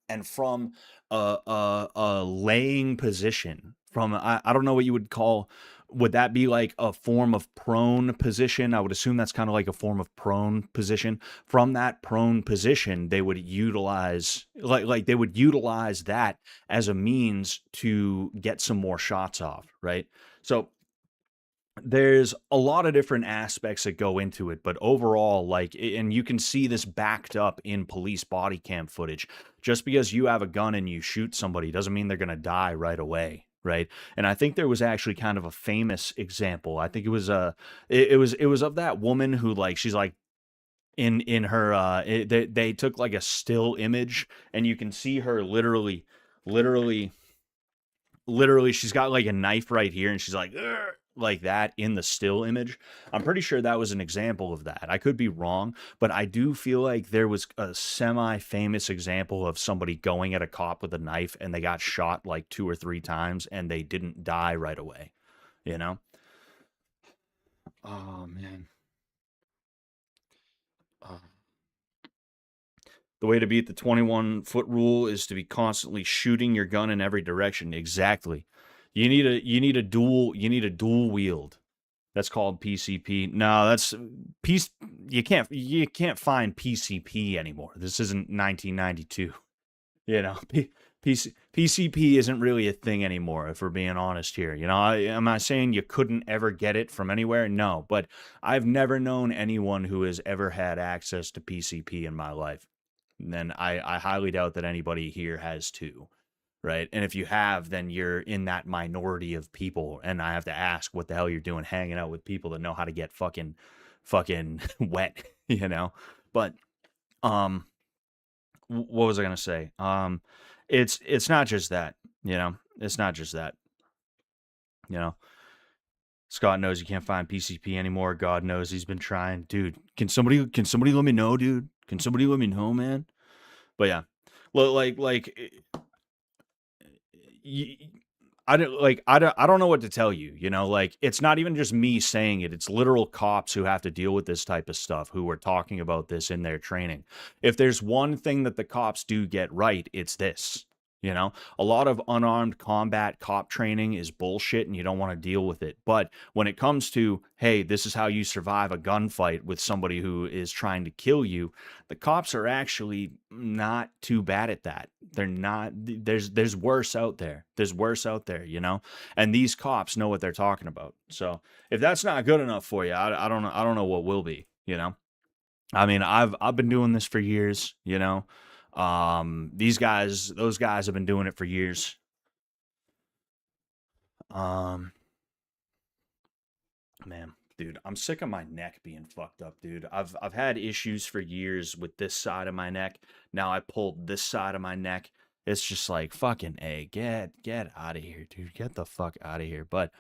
and from a laying position, from I don't know what you would call, would that be like a form of prone position? I would assume that's kind of like a form of prone position. From that prone position, they would utilize they would utilize that as a means to get some more shots off, right? So there's a lot of different aspects that go into it, but overall, like, and you can see this backed up in police body cam footage. Just because you have a gun and you shoot somebody doesn't mean they're going to die right away, right? And I think there was actually kind of a famous example. I think it was it was of that woman who, like, she's like in her they took like a still image and you can see her literally she's got like a knife right here and she's like, "Ugh," like that in the still image. I'm pretty sure that was an example of that. I could be wrong, but I do feel like there was a semi-famous example of somebody going at a cop with a knife and they got shot like 2 or 3 times and they didn't die right away, you know? Oh, man. The way to beat the 21-foot rule is to be constantly shooting your gun in every direction. Exactly. You need a dual wield. That's called PCP. No, that's piece. You can't find PCP anymore. This isn't 1992. You know, PCP isn't really a thing anymore, if we're being honest here. You know, am I saying you couldn't ever get it from anywhere? No, but I've never known anyone who has ever had access to PCP in my life. And then I highly doubt that anybody here has too, right? And if you have, then you're in that minority of people. And I have to ask what the hell you're doing hanging out with people that know how to get fucking wet, you know? But, what was I going to say? It's not just that, you know, it's not just that, you know. Scott knows you can't find PCP anymore. God knows he's been trying. Dude, can somebody let me know, dude? Can somebody let me know, man? But yeah, I don't know what to tell you. You know, like, it's not even just me saying it. It's literal cops who have to deal with this type of stuff who are talking about this in their training. If there's one thing that the cops do get right, it's this. You know, a lot of unarmed combat cop training is bullshit and you don't want to deal with it. But when it comes to, hey, this is how you survive a gunfight with somebody who is trying to kill you, the cops are actually not too bad at that. They're not, there's worse out there. There's worse out there, you know? And these cops know what they're talking about. So if that's not good enough for you, I don't know what will be, you know? I mean, I've been doing this for years, you know. Those guys have been doing it for years. Um, man, dude, I'm sick of my neck being fucked up, dude. I've had issues for years with this side of my neck. Now I pulled this side of my neck. It's just like fucking A, get out of here, dude. Get the fuck out of here. But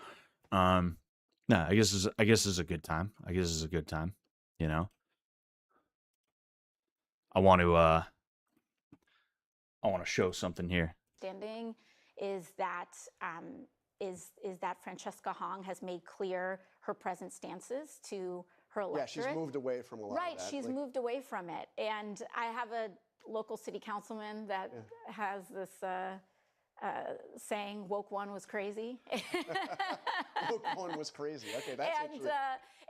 no, I guess it's a good time. I guess it's a good time, you know. I want to show something here. Understanding is that Francesca Hong has made clear her present stances to her electorate. Yeah, she's moved away from a lot Right, of that. she's moved away from it. And I have a local city councilman that has this saying, woke one was crazy. Woke one was crazy. Okay, that's actually...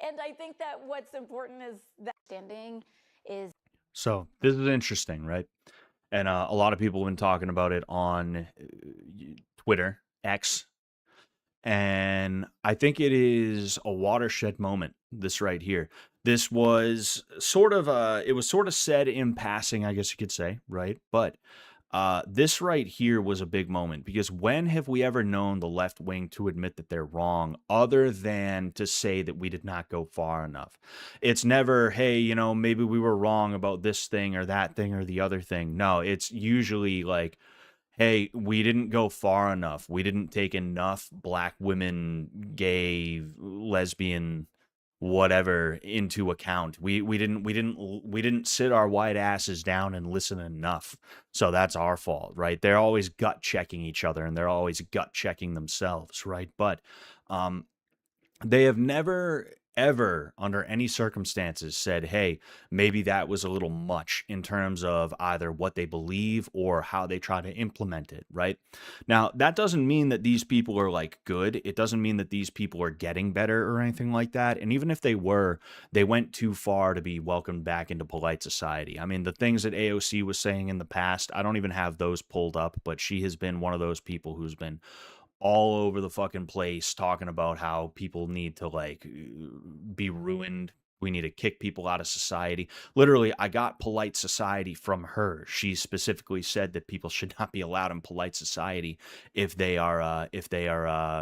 And I think that what's important is that standing is... So this is interesting, right? And a lot of people have been talking about it on Twitter, X. And I think it is a watershed moment, this right here. This was sort of it was sort of said in passing, I guess you could say, right? But this right here was a big moment, because when have we ever known the left wing to admit that they're wrong other than to say that we did not go far enough? It's never, hey, you know, maybe we were wrong about this thing or that thing or the other thing. No, it's usually like, hey, we didn't go far enough. We didn't take enough black women, gay, lesbian, whatever into account. We didn't sit our white asses down and listen enough. So that's our fault, right? They're always gut checking each other and they're always gut checking themselves, right? But they have never ever under any circumstances said, hey, maybe that was a little much in terms of either what they believe or how they try to implement it, right? Now, that doesn't mean that these people are like good. It doesn't mean that these people are getting better or anything like that. And even if they were, they went too far to be welcomed back into polite society. I mean, the things that AOC was saying in the past, I don't even have those pulled up, but she has been one of those people who's been all over the fucking place talking about how people need to like be ruined. We need to kick people out of society. Literally, I got polite society from her. She specifically said that people should not be allowed in polite society if they are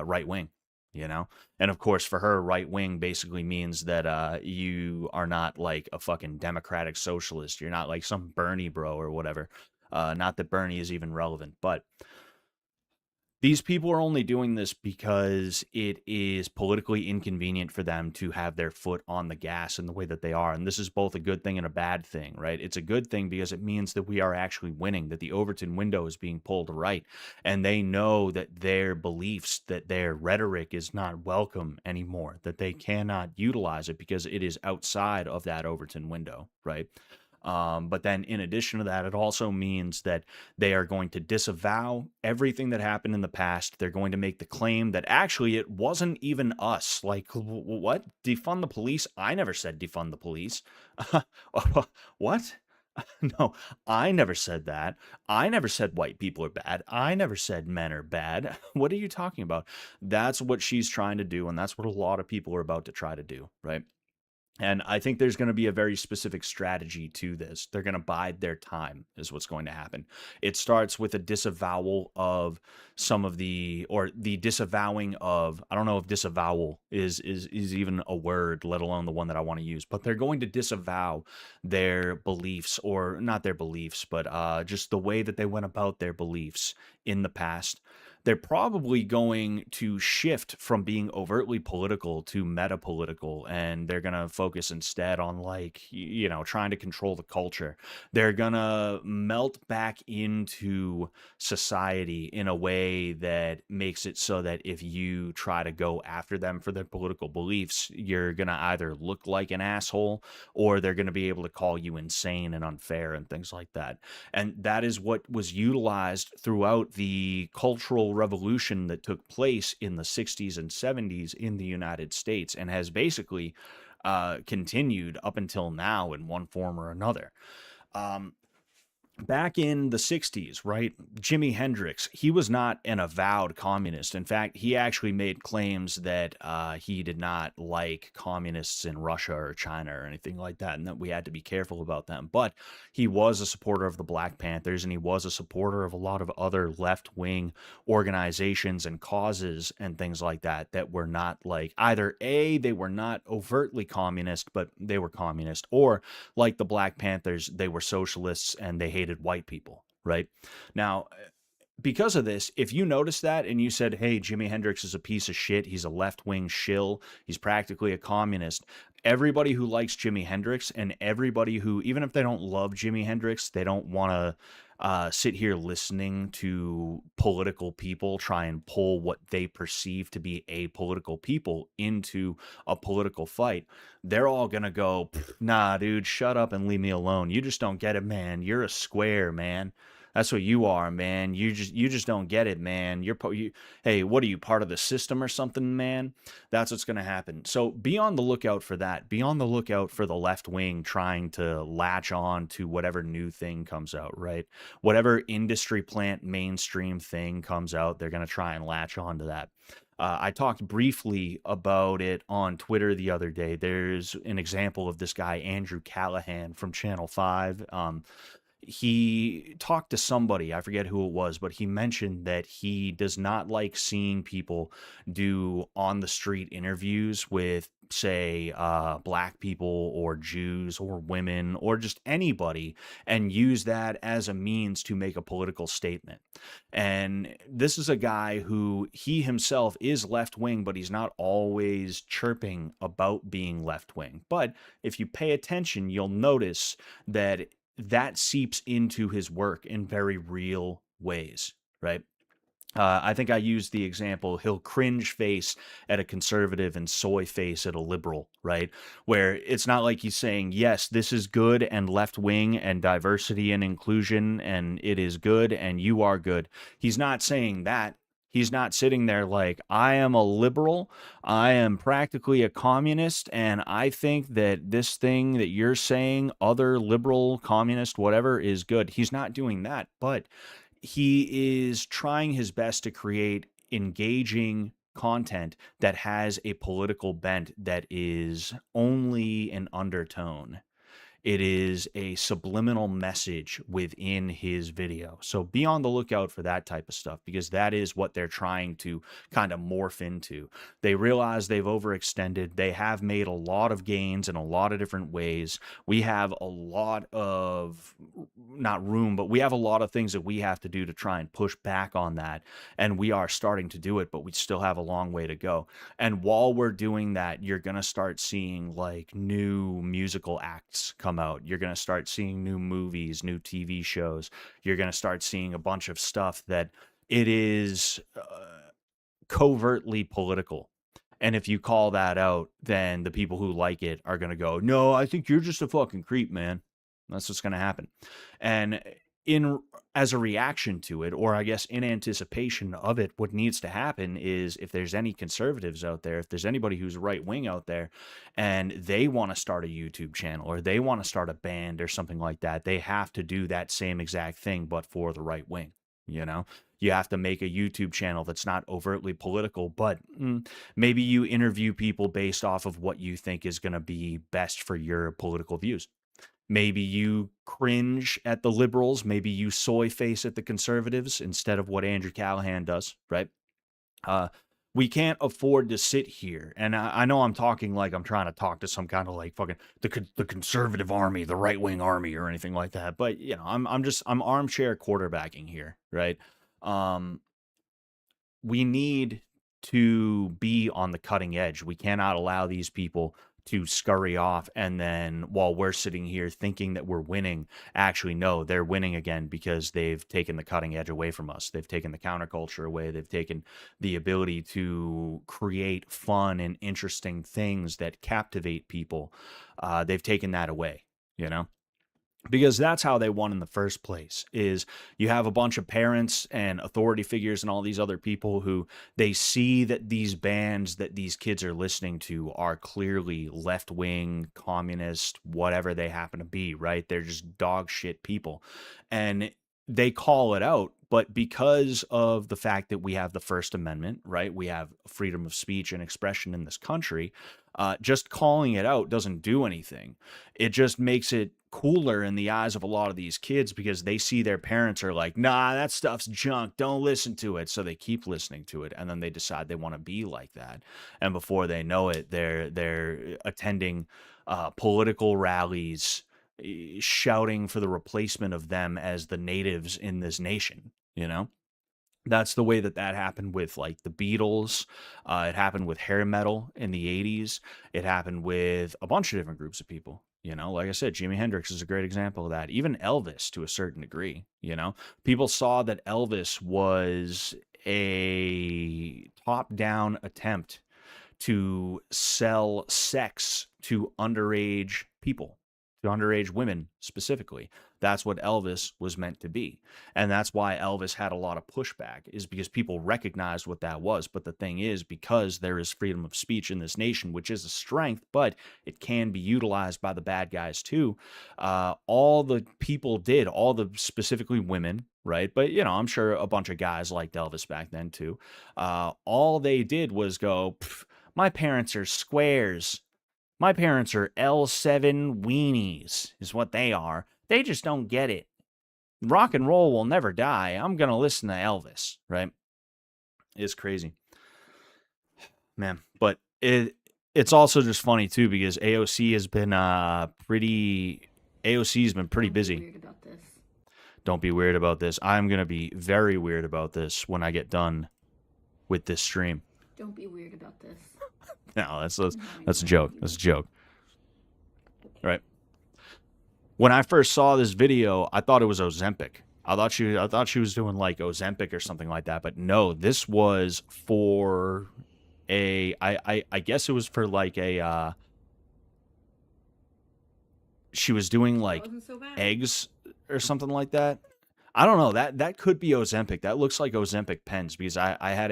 right wing, you know? And of course, for her, right wing basically means that you are not like a fucking democratic socialist. You're not like some Bernie bro or whatever. Not that Bernie is even relevant, but these people are only doing this because it is politically inconvenient for them to have their foot on the gas in the way that they are. And this is both a good thing and a bad thing, right? It's a good thing because it means that we are actually winning, that the Overton window is being pulled right. And they know that their beliefs, that their rhetoric is not welcome anymore, that they cannot utilize it because it is outside of that Overton window, right? But then in addition to that, it also means that they are going to disavow everything that happened in the past. They're going to make the claim that actually it wasn't even us. Like, what? Defund the police? I never said defund the police. What? No, I never said that. I never said white people are bad. I never said men are bad. What are you talking about? That's what she's trying to do, and that's what a lot of people are about to try to do, right? And I think there's going to be a very specific strategy to this. They're going to bide their time is what's going to happen. It starts with a disavowal of some of or the disavowing of, I don't know if disavowal is even a word, let alone the one that I want to use, but they're going to disavow their beliefs, or not their beliefs, but just the way that they went about their beliefs in the past. they're probably going to shift from being overtly political to meta political, and they're going to focus instead on, like, trying to control the culture. They're going to melt back into society in a way that makes it so that if you try to go after them for their political beliefs, you're going to either look like an asshole, or they're going to be able to call you insane and unfair and things like that. And that is what was utilized throughout the cultural revolution that took place in the 60s and 70s in the United States, and has basically continued up until now in one form or another. Back in the 60s, right? Jimi Hendrix, he was not an avowed communist. In fact, he actually made claims that he did not like communists in Russia or China or anything like that, and that we had to be careful about them. But he was a supporter of the Black Panthers, and he was a supporter of a lot of other left-wing organizations and causes and things like that that were not, like, either A, they were not overtly communist, but they were communist, or like the Black Panthers, they were socialists and they hated white people, right? Now, because of this, if you notice that and you said, hey, Jimi Hendrix is a piece of shit, he's a left-wing shill, he's practically a communist, everybody who likes Jimi Hendrix, and everybody who, even if they don't love Jimi Hendrix, they don't want to sit here listening to political people try and pull what they perceive to be apolitical people into a political fight, they're all gonna go, nah, dude, shut up and leave me alone. You just don't get it, man. You're a square, man. That's what you are, man. You just don't get it, man. Hey, what are you, part of the system or something, man? That's what's going to happen. So be on the lookout for that. Be on the lookout for the left wing trying to latch on to whatever new thing comes out, right? Whatever industry plant mainstream thing comes out, they're going to try and latch on to that. I talked briefly about it on Twitter the other day. There's an example of this guy, Andrew Callahan from Channel 5. He talked to somebody, I forget who it was, but he mentioned that he does not like seeing people do on the street interviews with, say, black people or Jews or women or just anybody, and use that as a means to make a political statement. And this is a guy who, he himself is left-wing, but he's not always chirping about being left-wing. But if you pay attention, you'll notice that that seeps into his work in very real ways, right? I think I used the example, he'll cringe face at a conservative and soy face at a liberal, right? Where it's not like he's saying, yes, this is good and left wing and diversity and inclusion and it is good and you are good. He's not saying that. He's not sitting there like, I am a liberal, I am practically a communist, and I think that this thing that you're saying, other liberal, communist, whatever, is good. He's not doing that, but he is trying his best to create engaging content that has a political bent that is only an undertone. It is a subliminal message within his video. So be on the lookout for that type of stuff, because that is what they're trying to kind of morph into. They realize they've overextended. They have made a lot of gains in a lot of different ways. We have a lot of, not room, but we have a lot of things that we have to do to try and push back on that. And we are starting to do it, but we still have a long way to go. And while we're doing that, you're going to start seeing like new musical acts come out. You're going to start seeing new movies, new TV shows. You're going to start seeing a bunch of stuff that it is covertly political. And if you call that out, then the people who like it are going to go, no, I think you're just a fucking creep, man. That's what's going to happen. And as a reaction to it, or I guess in anticipation of it, what needs to happen is, if there's any conservatives out there, if there's anybody who's right wing out there and they want to start a YouTube channel or they want to start a band or something like that, they have to do that same exact thing, but for the right wing. You know, you have to make a YouTube channel that's not overtly political, but maybe you interview people based off of what you think is going to be best for your political views. Maybe you cringe at the liberals. Maybe you soy face at the conservatives instead of what Andrew Callahan does, right? We can't afford to sit here. And I know I'm talking like I'm trying to talk to some kind of like fucking the conservative army, the right wing army or anything like that. But, you know, I'm armchair quarterbacking here, right? we need to be on the cutting edge. We cannot allow these people to scurry off, and then while we're sitting here thinking that we're winning, actually no, they're winning again because they've taken the cutting edge away from us. They've taken the counterculture away. They've taken the ability to create fun and interesting things that captivate people. They've taken that away, you know? Because that's how they won in the first place. Is you have a bunch of parents and authority figures and all these other people who they see that these bands that these kids are listening to are clearly left-wing, communist, whatever they happen to be, right? They're just dog shit people, and they call it out. But because of the fact that we have the First Amendment, right, we have freedom of speech and expression in this country, just calling it out doesn't do anything. It just makes it cooler in the eyes of a lot of these kids because they see their parents are like, nah, that stuff's junk, don't listen to it. So they keep listening to it, and then they decide they want to be like that. And before they know it, they're attending political rallies, shouting for the replacement of them as the natives in this nation, you know? That's the way that happened with like the Beatles. It happened with hair metal in the 80s. It happened with a bunch of different groups of people. You know, like I said, Jimi Hendrix is a great example of that. Even Elvis to a certain degree, you know, people saw that Elvis was a top-down attempt to sell sex to underage people, to underage women specifically. That's what Elvis was meant to be. And that's why Elvis had a lot of pushback, is because people recognized what that was. But the thing is, because there is freedom of speech in this nation, which is a strength, but it can be utilized by the bad guys too. All the people did, all the specifically women, right? But, you know, I'm sure a bunch of guys liked Elvis back then too. All they did was go, my parents are squares. My parents are L7 weenies, is what they are. They just don't get it. Rock and roll will never die. I'm going to listen to Elvis, right? It's crazy. Man, but it's also just funny too because AOC has been pretty busy. Weird about this. Don't be weird about this. I'm going to be very weird about this when I get done with this stream. Don't be weird about this. No, that's a joke. That's a joke. Right. When I first saw this video, I thought it was Ozempic. I thought she was doing like Ozempic or something like that, but no, this was for I guess it was for like a she was doing like eggs or something like that. I don't know. That could be Ozempic. That looks like Ozempic pens because I had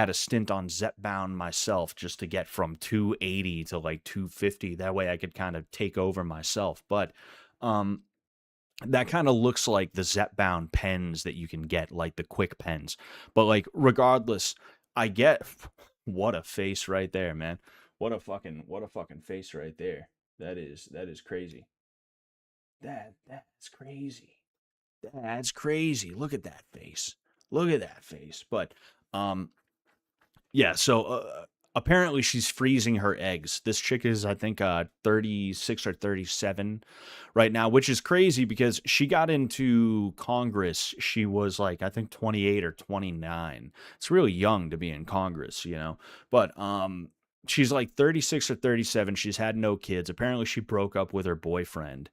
a stint on Zepbound myself just to get from 280 to like 250. That way I could kind of take over myself. But that kind of looks like the Zepbound pens that you can get, like the quick pens. But like regardless, I get what a face right there, man. What a fucking face right there. That is crazy. That's crazy. That's crazy. Look at that face. Look at that face. But yeah, so apparently she's freezing her eggs. This chick is, I think, 36 or 37 right now, which is crazy because she got into Congress. She was like, I think 28 or 29. It's really young to be in Congress, you know. But she's like 36 or 37. She's had no kids. Apparently she broke up with her boyfriend,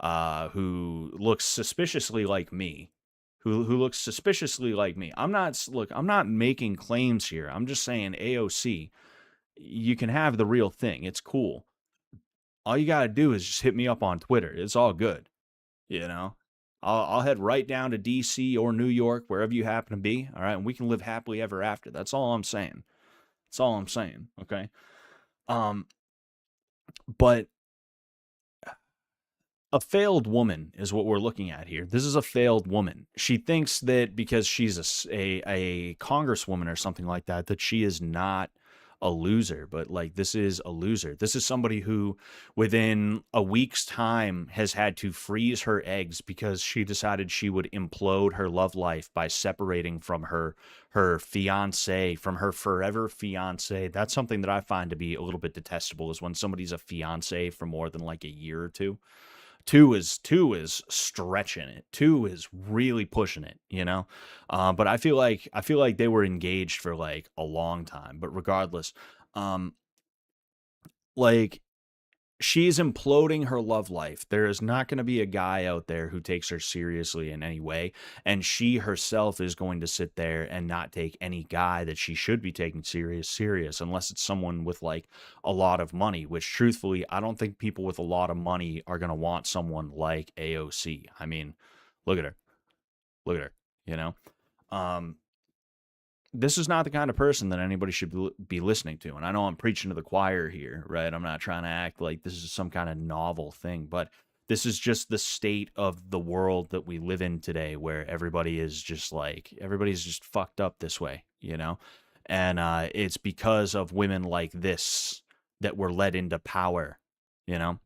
who looks suspiciously like me. Who looks suspiciously like me. I'm not making claims here. I'm just saying, AOC, you can have the real thing. It's cool. All you gotta do is just hit me up on Twitter. It's all good. You know, I'll head right down to DC or New York, wherever you happen to be. All right, and we can live happily ever after. That's all I'm saying. That's all I'm saying. Okay. But a failed woman is what we're looking at here. This is a failed woman. She thinks that because she's a congresswoman or something like that, that she is not a loser. But like, this is a loser. This is somebody who within a week's time has had to freeze her eggs because she decided she would implode her love life by separating from her fiance, from her forever fiance. That's something that I find to be a little bit detestable, is when somebody's a fiance for more than like a year or two. Two is stretching it. Two is really pushing it, you know. But I feel like they were engaged for like a long time. But regardless, um, like she's imploding her love life. There is not going to be a guy out there who takes her seriously in any way. And she herself is going to sit there and not take any guy that she should be taking serious, unless it's someone with like a lot of money, which truthfully, I don't think people with a lot of money are going to want someone like AOC. I mean, look at her. Look at her, you know? Um, this is not the kind of person that anybody should be listening to. And I know I'm preaching to the choir here, right? I'm not trying to act like this is some kind of novel thing, but this is just the state of the world that we live in today, where everybody's just fucked up this way, you know? And it's because of women like this that were led into power, you know?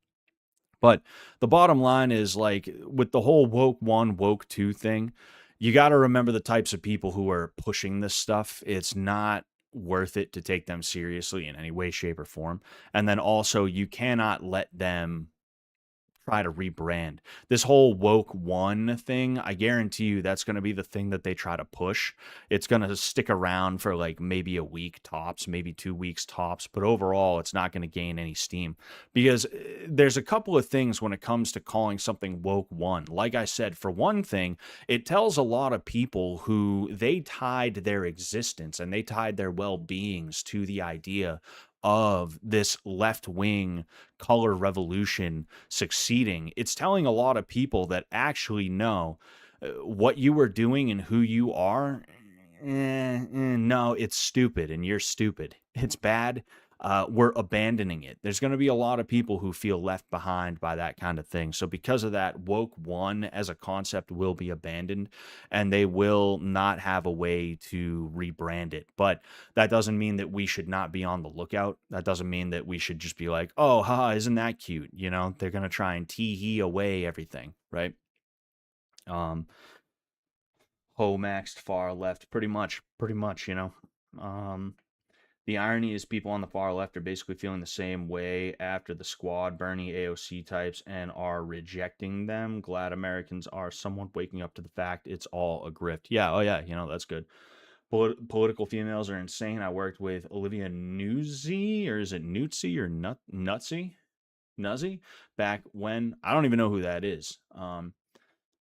But the bottom line is, like, with the whole woke one, woke two thing, you got to remember the types of people who are pushing this stuff. It's not worth it to take them seriously in any way, shape, or form. And then also, you cannot let them try to rebrand. This whole woke one thing, I guarantee you that's going to be the thing that they try to push. It's going to stick around for like maybe a week tops, maybe 2 weeks tops, but overall it's not going to gain any steam, because there's a couple of things when it comes to calling something woke one. Like I said, for one thing, it tells a lot of people who they tied their existence and they tied their well-beings to the idea of this left-wing color revolution succeeding. It's telling a lot of people that actually know what you are doing and who you are. No, it's stupid and you're stupid. It's bad. We're abandoning it. There's going to be a lot of people who feel left behind by that kind of thing. So because of that, woke one as a concept will be abandoned, and they will not have a way to rebrand it. But that doesn't mean that we should not be on the lookout. That doesn't mean that we should just be like, oh, haha, isn't that cute? You know, they're going to try and tee-hee away everything, right? Ho-maxed far left, pretty much, you know. The irony is people on the far left are basically feeling the same way after the Squad, Bernie, AOC types, and are rejecting them. Glad Americans are somewhat waking up to the fact it's all a grift. Yeah, oh yeah, you know, that's good. Political females are insane. I worked with Olivia Nuzzi, or is it Nutzi or Nutsy? Nuzzy? Back when, I don't even know who that is.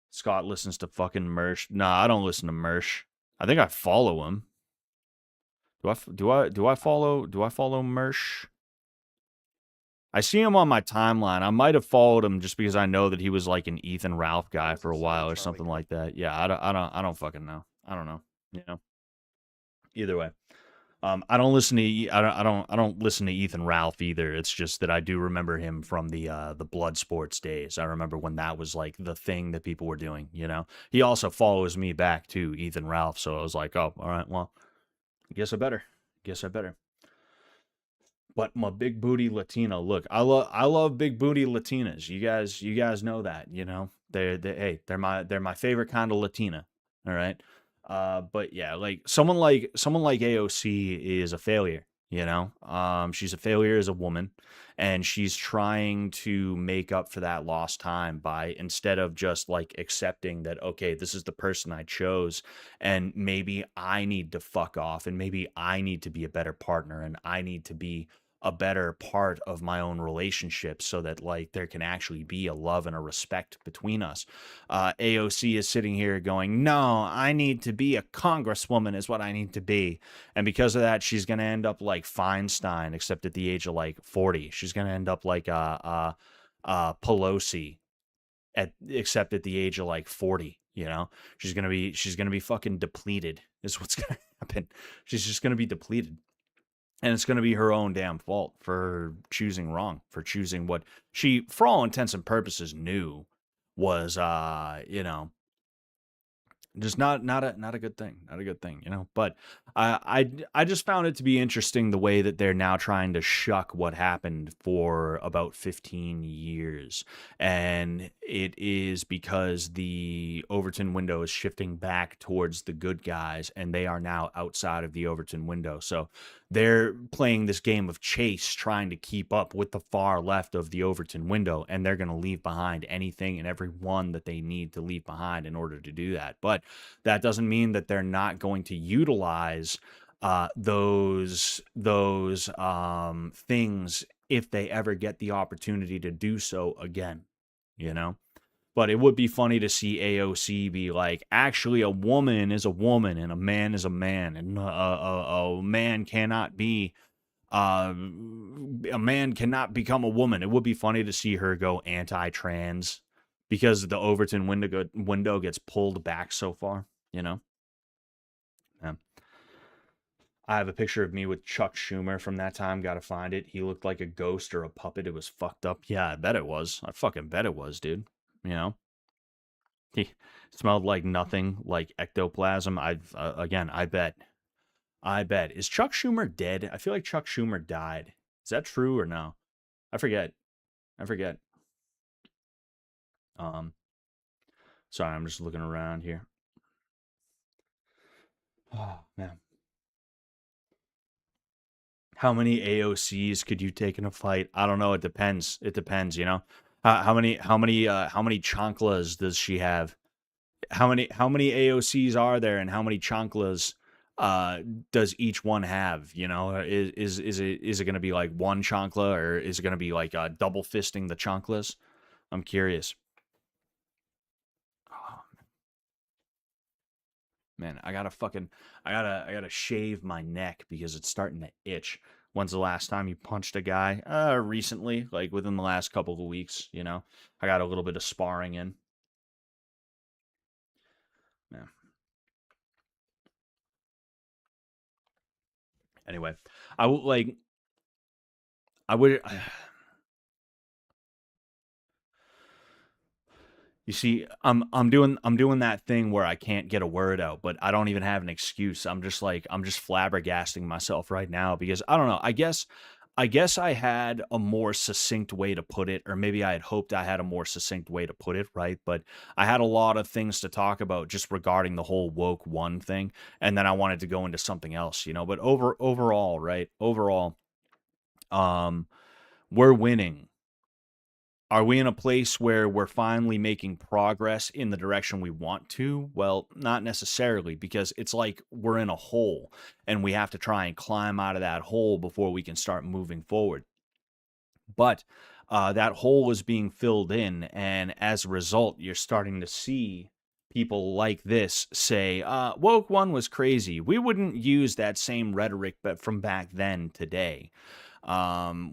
Scott listens to fucking Mersh. Nah, I don't listen to Mersh. I think I follow him. Do I follow Mersh? I see him on my timeline. I might have followed him just because I know that he was like an Ethan Ralph guy for a while or something like that. Yeah, I don't fucking know. I don't know. You know. Either way, I don't listen to Ethan Ralph either. It's just that I do remember him from the blood sports days. I remember when that was like the thing that people were doing. You know. He also follows me back too, Ethan Ralph. So I was like, oh, all right, well. Guess I better. But my big booty Latina, look, I love big booty Latinas. You guys know that, you know. They're my favorite kind of Latina. All right. But yeah, like someone like AOC is a failure, you know. She's a failure as a woman, and she's trying to make up for that lost time by, instead of just like accepting that, okay, this is the person I chose, and maybe I need to fuck off, and maybe I need to be a better partner, and I need to be a better part of my own relationship so that like there can actually be a love and a respect between us. AOC is sitting here going, no, I need to be a congresswoman is what I need to be. And because of that, she's going to end up like Feinstein, except at the age of like 40. She's going to end up like Pelosi, except at the age of like 40. You know, she's gonna be fucking depleted is what's gonna happen. She's just gonna be depleted. And it's going to be her own damn fault for choosing wrong, for choosing what she, for all intents and purposes, knew was, you know, just not a good thing, you know. But I just found it to be interesting the way that they're now trying to shuck what happened for about 15 years, and it is because the Overton window is shifting back towards the good guys, and they are now outside of the Overton window. So they're playing this game of chase, trying to keep up with the far left of the Overton window, and they're going to leave behind anything and everyone that they need to leave behind in order to do that. But that doesn't mean that they're not going to utilize those things if they ever get the opportunity to do so again, you know? But it would be funny to see AOC be like, actually, a woman is a woman and a man is a man, and a man cannot be, a man cannot become a woman. It would be funny to see her go anti-trans because the Overton window gets pulled back so far, you know? Yeah. I have a picture of me with Chuck Schumer from that time. Got to find it. He looked like a ghost or a puppet. It was fucked up. Yeah, I bet it was. I fucking bet it was, dude. You know? He smelled like nothing, like ectoplasm. Again, I bet. Is Chuck Schumer dead? I feel like Chuck Schumer died. Is that true or no? I forget. Sorry, I'm just looking around here. Oh, man. How many AOCs could you take in a fight? I don't know. It depends. You know. How many chanclas does she have? How many AOCs are there, and how many chanclas does each one have? You know, is it going to be like one chancla, or is it going to be like double fisting the chanclas? I'm curious. Oh, man, I gotta shave my neck because it's starting to itch. When's the last time you punched a guy? Recently, like within the last couple of weeks. You know, I got a little bit of sparring in. Yeah. Anyway, I would like. I would. You see, I'm doing that thing where I can't get a word out, but I don't even have an excuse. I'm just flabbergasting myself right now because I don't know. I guess I had a more succinct way to put it, or maybe I had hoped I had a more succinct way to put it, right? But I had a lot of things to talk about just regarding the whole woke one thing, and then I wanted to go into something else, you know. But overall, right? Overall, we're winning. Are we in a place where we're finally making progress in the direction we want to? Well, not necessarily, because it's like we're in a hole and we have to try and climb out of that hole before we can start moving forward. But that hole is being filled in, and as a result, you're starting to see people like this say, woke one was crazy. We wouldn't use that same rhetoric but from back then today.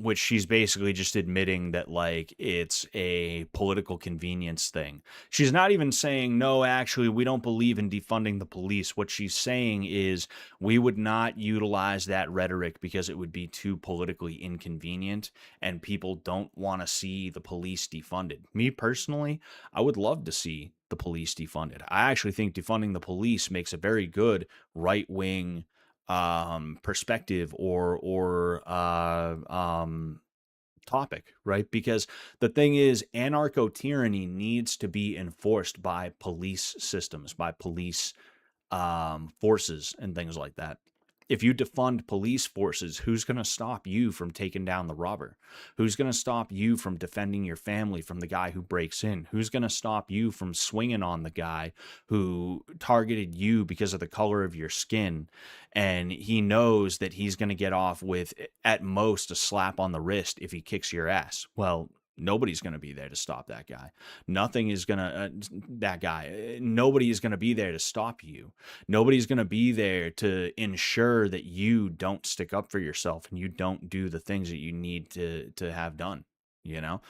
Which she's basically just admitting that like it's a political convenience thing. She's not even saying, no, actually, we don't believe in defunding the police. What she's saying is we would not utilize that rhetoric because it would be too politically inconvenient and people don't want to see the police defunded. Me personally, I would love to see the police defunded. I actually think defunding the police makes a very good right-wing perspective or topic, right? Because the thing is, anarcho-tyranny needs to be enforced by police systems, by police forces and things like that. If you defund police forces, who's going to stop you from taking down the robber? Who's going to stop you from defending your family from the guy who breaks in? Who's going to stop you from swinging on the guy who targeted you because of the color of your skin? And he knows that he's going to get off with, at most, a slap on the wrist if he kicks your ass. Well, nobody's going to be there to stop that guy. Nothing is going to, nobody is going to be there to stop you. Nobody's going to be there to ensure that you don't stick up for yourself and you don't do the things that you need to have done, you know?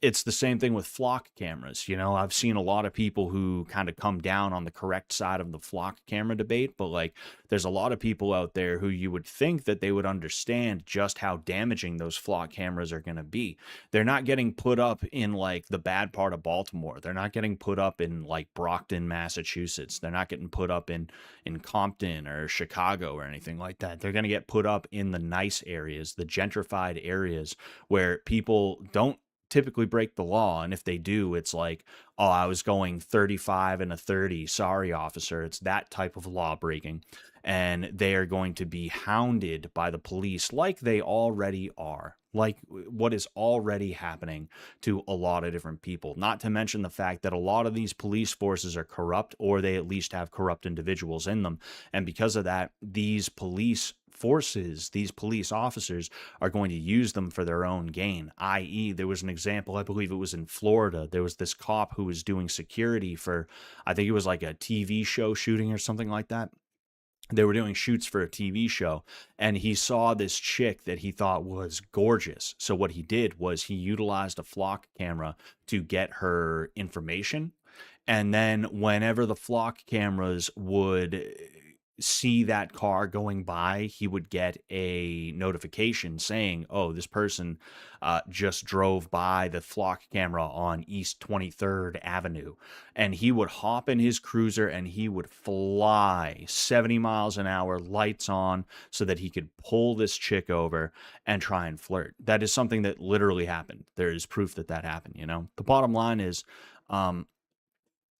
It's the same thing with flock cameras. You know, I've seen a lot of people who kind of come down on the correct side of the flock camera debate, but like there's a lot of people out there who you would think that they would understand just how damaging those flock cameras are going to be. They're not getting put up in like the bad part of Baltimore. They're not getting put up in like Brockton, Massachusetts. They're not getting put up in Compton or Chicago or anything like that. They're going to get put up in the nice areas, the gentrified areas where people don't typically break the law. And if they do, it's like, oh, I was going 35 and a 30. Sorry, officer. It's that type of law breaking. And they are going to be hounded by the police like they already are, like what is already happening to a lot of different people. Not to mention the fact that a lot of these police forces are corrupt, or they at least have corrupt individuals in them. And because of that, these police forces, these police officers are going to use them for their own gain. I.e., there was an example, I believe it was in Florida. There was this cop who was doing security for, I think it was like a TV show shooting or something like that. They were doing shoots for a TV show, and he saw this chick that he thought was gorgeous. So what he did was he utilized a flock camera to get her information. And then whenever the flock cameras would see that car going by, he would get a notification saying, oh, this person just drove by the flock camera on East 23rd Avenue. And he would hop in his cruiser and he would fly 70 miles an hour, lights on, so that he could pull this chick over and try and flirt. That is something that literally happened. There is proof that that happened. The bottom line is,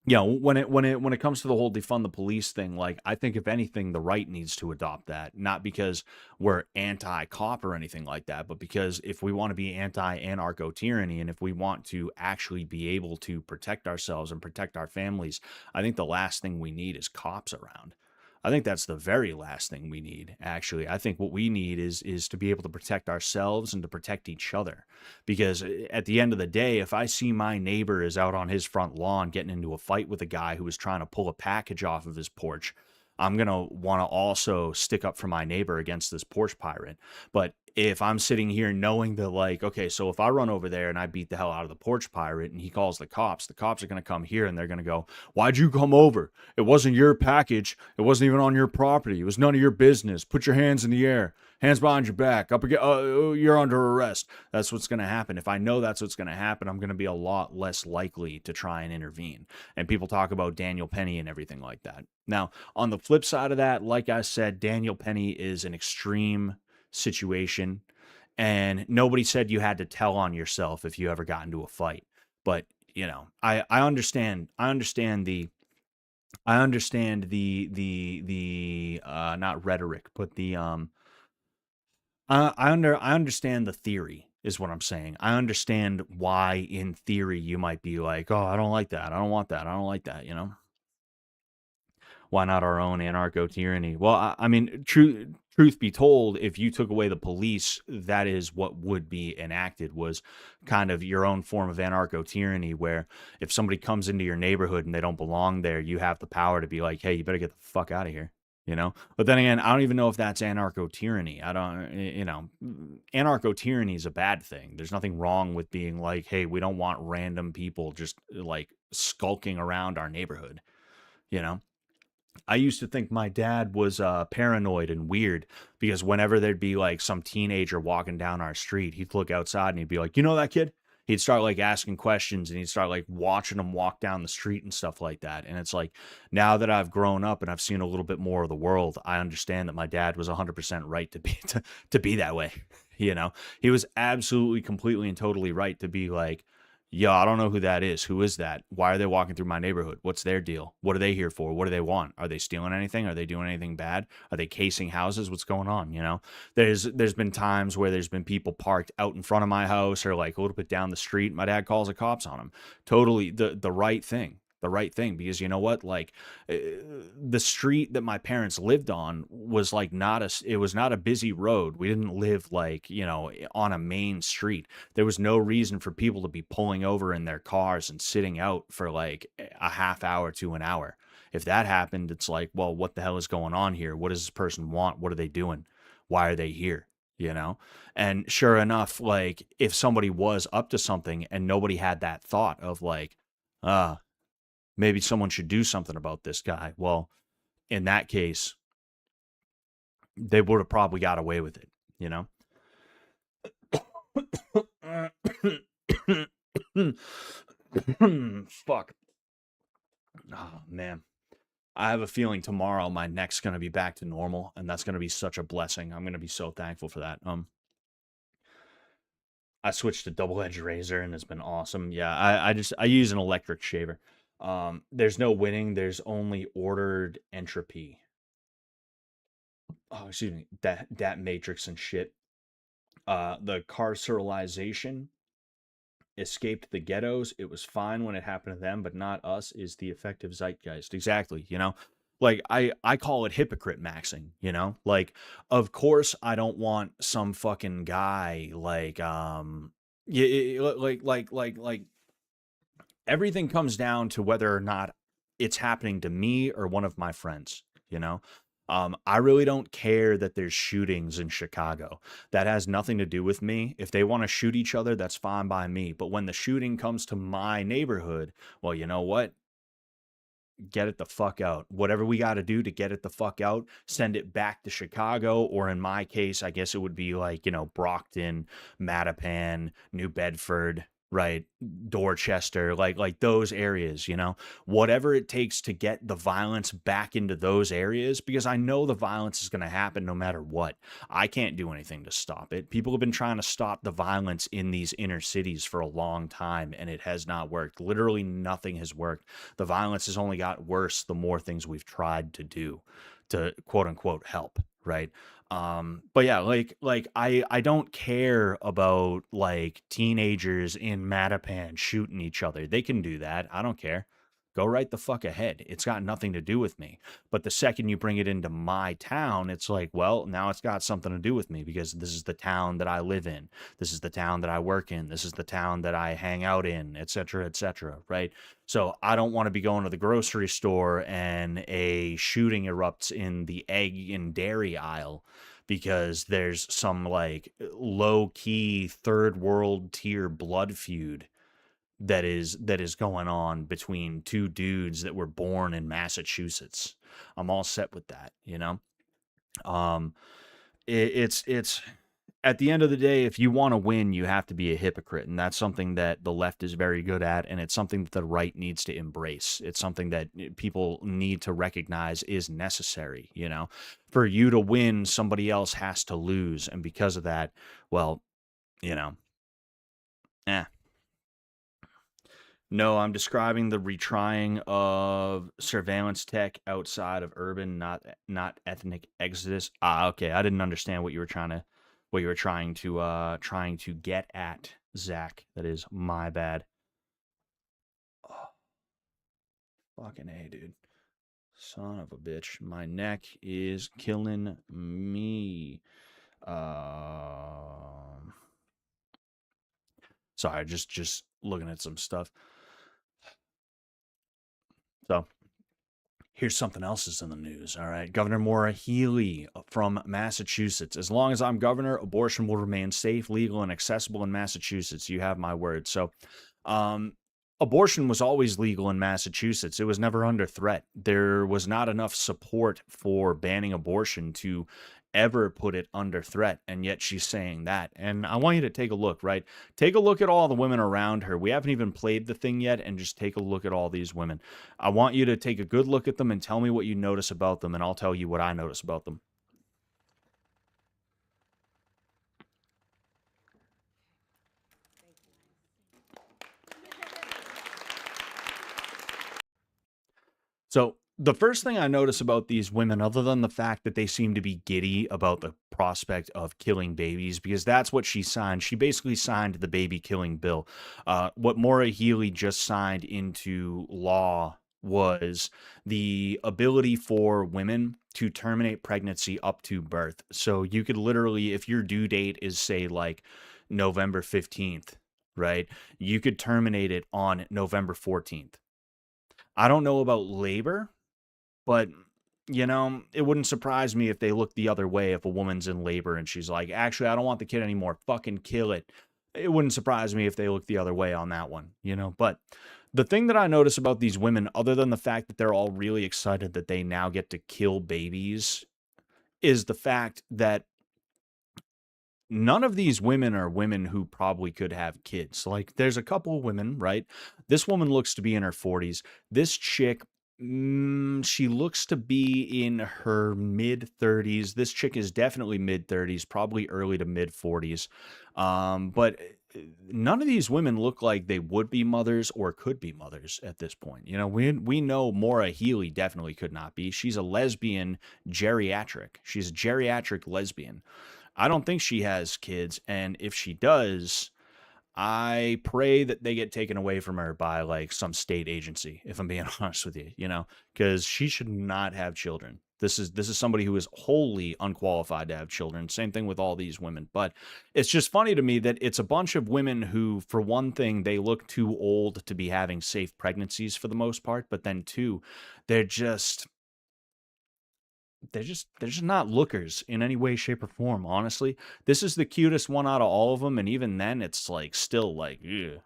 when it comes to the whole defund the police thing, like, I think if anything, the right needs to adopt that, not because we're anti-cop or anything like that, but because if we want to be anti-anarcho-tyranny, and if we want to actually be able to protect ourselves and protect our families, I think the last thing we need is cops around. I think that's the very last thing we need, actually. I think what we need is to be able to protect ourselves and to protect each other. Because at the end of the day, if I see my neighbor is out on his front lawn getting into a fight with a guy who is trying to pull a package off of his porch, I'm going to want to also stick up for my neighbor against this porch pirate. But if I'm sitting here knowing that, like, okay, so if I run over there and I beat the hell out of the porch pirate and he calls the cops are going to come here and they're going to go, why'd you come over? It wasn't your package. It wasn't even on your property. It was none of your business. Put your hands in the air. Hands behind your back. Up again. You're under arrest. That's what's going to happen. If I know that's what's going to happen, I'm going to be a lot less likely to try and intervene. And people talk about Daniel Penny and everything like that. Now, on the flip side of that, like I said, Daniel Penny is an extreme situation, and nobody said you had to tell on yourself if you ever got into a fight. But I understand the not rhetoric, but the I understand the theory is what I'm saying. I understand why in theory you might be like, oh, I don't like that, I don't want that, I don't like that. Why not our own anarcho-tyranny? Well, I mean, truth be told, if you took away the police, that is what would be enacted, was kind of your own form of anarcho-tyranny, where if somebody comes into your neighborhood and they don't belong there, you have the power to be like, hey, you better get the fuck out of here. But then again, I don't even know if that's anarcho-tyranny. I don't, anarcho-tyranny is a bad thing. There's nothing wrong with being like, hey, we don't want random people just like skulking around our neighborhood. I used to think my dad was paranoid and weird, because whenever there'd be like some teenager walking down our street, he'd look outside and he'd be like, that kid? He'd start like asking questions and he'd start like watching them walk down the street and stuff like that. And it's like, now that I've grown up and I've seen a little bit more of the world, I understand that my dad was 100% right to be that way. He was absolutely, completely and totally right to be like, yo, I don't know who that is. Who is that? Why are they walking through my neighborhood? What's their deal? What are they here for? What do they want? Are they stealing anything? Are they doing anything bad? Are they casing houses? What's going on? There's been times where there's been people parked out in front of my house or like a little bit down the street. My dad calls the cops on them. Totally the right thing. The right thing, because you know what, like the street that my parents lived on was like it was not a busy road. We didn't live like on a main street. There was no reason for people to be pulling over in their cars and sitting out for like a half hour to an hour. If that happened, it's like, well, what the hell is going on here? What does this person want? What are they doing? Why are they here? And sure enough, like if somebody was up to something and nobody had that thought of like, maybe someone should do something about this guy. Well, in that case, they would have probably got away with it, Fuck. Oh, man. I have a feeling tomorrow my neck's going to be back to normal, and that's going to be such a blessing. I'm going to be so thankful for that. I switched to double-edged razor and it's been awesome. Yeah, I use an electric shaver. There's no winning, there's only ordered entropy. Oh, excuse me, that matrix and shit. The carceralization escaped the ghettos. It was fine when it happened to them, but not us, is the effective zeitgeist. Exactly, you know? Like I call it hypocrite maxing, you know? Like, of course I don't want some fucking guy like yeah, like everything comes down to whether or not it's happening to me or one of my friends, you know? I really don't care that there's shootings in Chicago. That has nothing to do with me. If they want to shoot each other, that's fine by me. But when the shooting comes to my neighborhood, well, you know what? Get it the fuck out. Whatever we got to do to get it the fuck out, send it back to Chicago, or in my case, I guess it would be like, you know, Brockton, Mattapan, New Bedford, right? Dorchester, like those areas, you know, whatever it takes to get the violence back into those areas, because I know the violence is going to happen no matter what. I can't do anything to stop it. People have been trying to stop the violence in these inner cities for a long time, and it has not worked. Literally nothing has worked. The violence has only got worse the more things we've tried to do to quote unquote help, right? But yeah, like I don't care about like teenagers in Mattapan shooting each other. They can do that. I don't care. Go right the fuck ahead. It's got nothing to do with me. But the second you bring it into my town, it's like, well, now it's got something to do with me because this is the town that I live in. This is the town that I work in. This is the town that I hang out in, et cetera, right? So I don't want to be going to the grocery store and a shooting erupts in the egg and dairy aisle because there's some like low key third world tier blood feud that is going on between two dudes that were born in Massachusetts. I'm all set with that, you know. Um, it's at the end of the day, if you want to win, you have to be a hypocrite, and that's something that the left is very good at, and it's something that the right needs to embrace. It's something that people need to recognize is necessary. You know, for you to win, somebody else has to lose, and because of that, well, you know, eh. No, I'm describing the retrying of surveillance tech outside of urban, not ethnic exodus. Ah, okay. I didn't understand what you were trying to get at, Zach. That is my bad. Oh, fucking A, dude. Son of a bitch. My neck is killing me. Sorry, just looking at some stuff. So here's something else that's in the news. All right. Governor Maura Healey from Massachusetts. As long as I'm governor, abortion will remain safe, legal, and accessible in Massachusetts. You have my word. So, abortion was always legal in Massachusetts. It was never under threat. There was not enough support for banning abortion to ever put it under threat. And yet she's saying that. And I want you to take a look, right? Take a look at all the women around her. We haven't even played the thing yet. And just take a look at all these women. I want you to take a good look at them and tell me what you notice about them. And I'll tell you what I notice about them. So the first thing I notice about these women, other than the fact that they seem to be giddy about the prospect of killing babies, because that's what she signed. She basically signed the baby killing bill. What Maura Healey just signed into law was the ability for women to terminate pregnancy up to birth. So you could literally, if your due date is, say, like November 15th, right, you could terminate it on November 14th. I don't know about labor, but you know, it wouldn't surprise me if they look the other way if a woman's in labor and she's like, actually, I don't want the kid anymore. Fucking kill it. It wouldn't surprise me if they look the other way on that one, you know? But the thing that I notice about these women, other than the fact that they're all really excited that they now get to kill babies, is the fact that none of these women are women who probably could have kids. Like, there's a couple of women, right? This woman looks to be in her 40s. This chick, she looks to be in her mid 30s. This chick is definitely mid 30s, probably early to mid 40s. But none of these women look like they would be mothers or could be mothers at this point. You know, we know Maura Healey definitely could not be. She's a lesbian geriatric. She's a geriatric lesbian. I don't think she has kids, and if she does, I pray that they get taken away from her by like some state agency, if I'm being honest with you, you know, because she should not have children. This is somebody who is wholly unqualified to have children. Same thing with all these women. But it's just funny to me that it's a bunch of women who, for one thing, they look too old to be having safe pregnancies for the most part. But then two, they're just they're just not lookers in any way, shape, or form. Honestly, this is the cutest one out of all of them, and even then, it's like still like a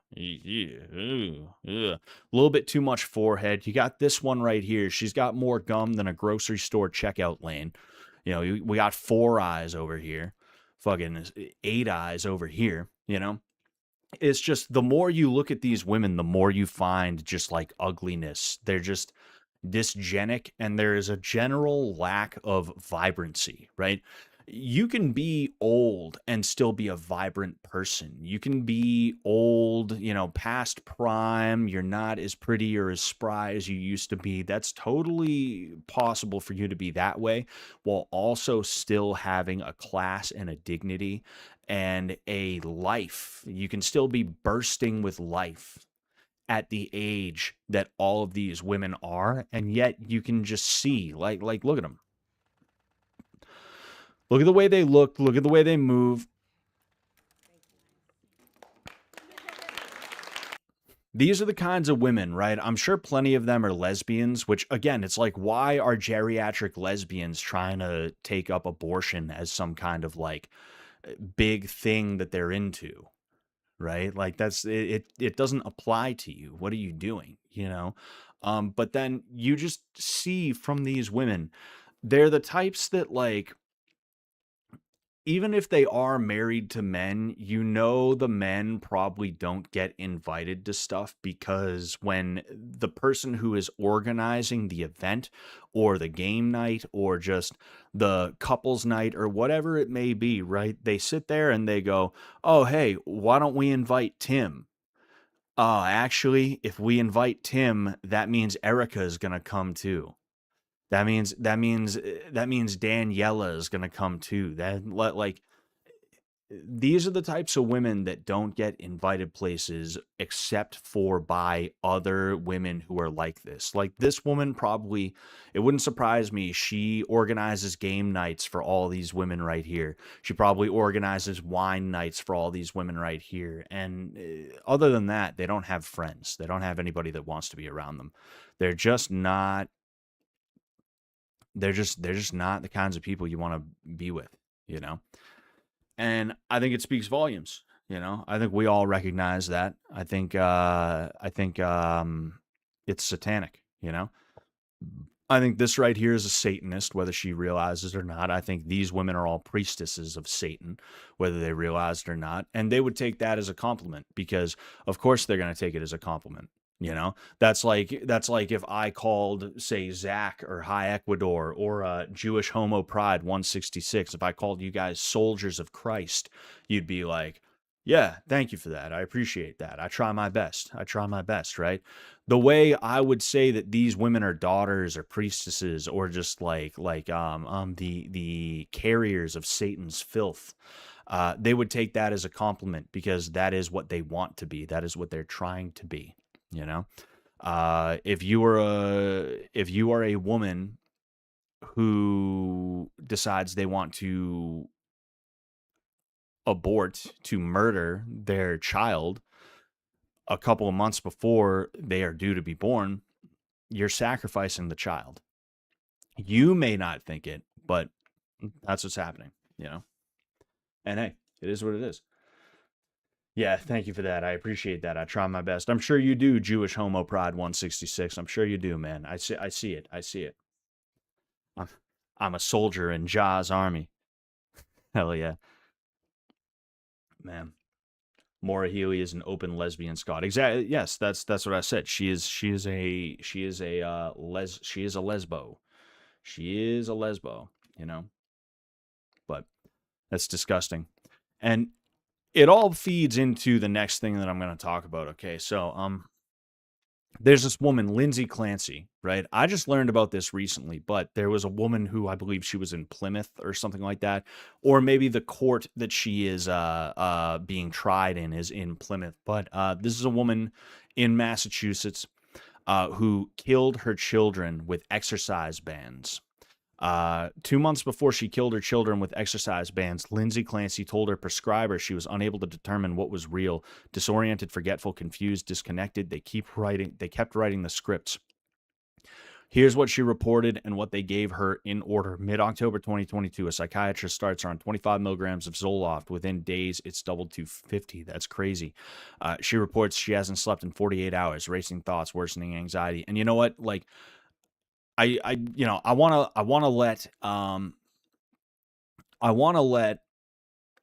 little bit too much forehead. You got this one right here. She's got more gum than a grocery store checkout lane. You know, we got 4 eyes over here, fucking 8 eyes over here. You know, it's just the more you look at these women, the more you find just like ugliness. They're just dysgenic, and there is a general lack of vibrancy, right? You can be old and still be a vibrant person. You can be old, you know, past prime. You're not as pretty or as spry as you used to be. That's totally possible for you to be that way while also still having a class and a dignity and a life. You can still be bursting with life at the age that all of these women are, and yet you can just see like look at them. Look at the way they look at the way they move. These are the kinds of women, right? I'm sure plenty of them are lesbians, which again, it's like, why are geriatric lesbians trying to take up abortion as some kind of like big thing that they're into? Right? Like that's it, it doesn't apply to you. What are you doing? You know? But then you just see from these women, they're the types that like, even if they are married to men, you know, the men probably don't get invited to stuff because when the person who is organizing the event or the game night or just the couples night or whatever it may be, right? They sit there and they go, "Oh, hey, why don't we invite Tim?" Actually, if we invite Tim, that means Erica is going to come too. That means Daniela is gonna come too. Like these are the types of women that don't get invited places except for by other women who are like this. Like this woman probably, it wouldn't surprise me. She organizes game nights for all these women right here. She probably organizes wine nights for all these women right here. And other than that, they don't have friends. They don't have anybody that wants to be around them. They're just not they're just not the kinds of people you want to be with, you know? And I think it speaks volumes, you know? I think we all recognize that. I think it's satanic, you know? I think this right here is a Satanist, whether she realizes it or not. I think these women are all priestesses of Satan, whether they realize it or not. And they would take that as a compliment because, of course, they're going to take it as a compliment. You know, that's like if I called, say, Zach or High Ecuador or Jewish Homo Pride 166. If I called you guys soldiers of Christ, you'd be like, yeah, thank you for that. I appreciate that. I try my best. I try my best, right? The way I would say that these women are daughters or priestesses or just the carriers of Satan's filth, they would take that as a compliment because that is what they want to be. That is what they're trying to be. You know, if you are a woman who decides they want to abort, to murder their child a couple of months before they are due to be born, you're sacrificing the child. You may not think it, but that's what's happening, you know? And hey, it is what it is. Yeah, thank you for that. I appreciate that. I try my best. I'm sure you do, Jewish Homo Pride 166. I'm sure you do, man. I see it. I see it. I'm a soldier in Jah's army. Hell yeah. Man. Maura Healey is an open lesbian Scot. Exactly. Yes, that's what I said. She is a lesbo. She is a lesbo, you know. But that's disgusting. And it all feeds into the next thing that I'm going to talk about. Okay, so there's this woman, Lindsay Clancy, right? I just learned about this recently, but there was a woman who I believe she was in Plymouth or something like that, or maybe the court that she is being tried in is in Plymouth. But this is a woman in Massachusetts who killed her children with exercise bands. 2 months before she killed her children with exercise bands, Lindsay Clancy told her prescriber she was unable to determine what was real. Disoriented, forgetful, confused, disconnected, they kept writing the scripts. Here's what she reported and what they gave her in order. Mid-October 2022, a psychiatrist starts her on 25 milligrams of Zoloft. Within days, it's doubled to 50. That's crazy. She reports she hasn't slept in 48 hours, racing thoughts, worsening anxiety. And you know what? Like, I want to let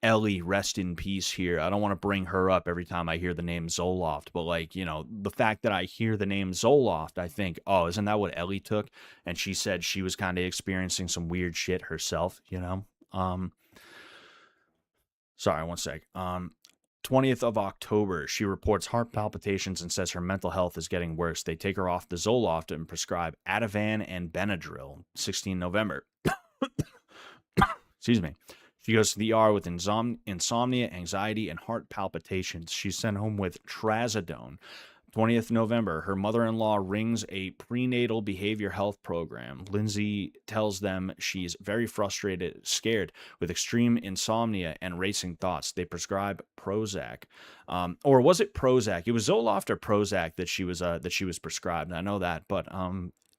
Ellie rest in peace here. I don't want to bring her up every time I hear the name Zoloft, but like, the fact that I hear the name Zoloft, I think, oh, isn't that what Ellie took? And she said she was kind of experiencing some weird shit herself, Sorry, one sec. 20th of October, she reports heart palpitations and says her mental health is getting worse. They take her off the Zoloft and prescribe Ativan and Benadryl. 16 November. Excuse me. She goes to the ER with insomnia, anxiety, and heart palpitations. She's sent home with trazodone. 20th November, her mother-in-law rings a prenatal behavior health program. Lindsay tells them she's very frustrated, scared, with extreme insomnia and racing thoughts. They prescribe Prozac. Or was it Prozac? It was Zoloft or Prozac that she was prescribed. I know that, but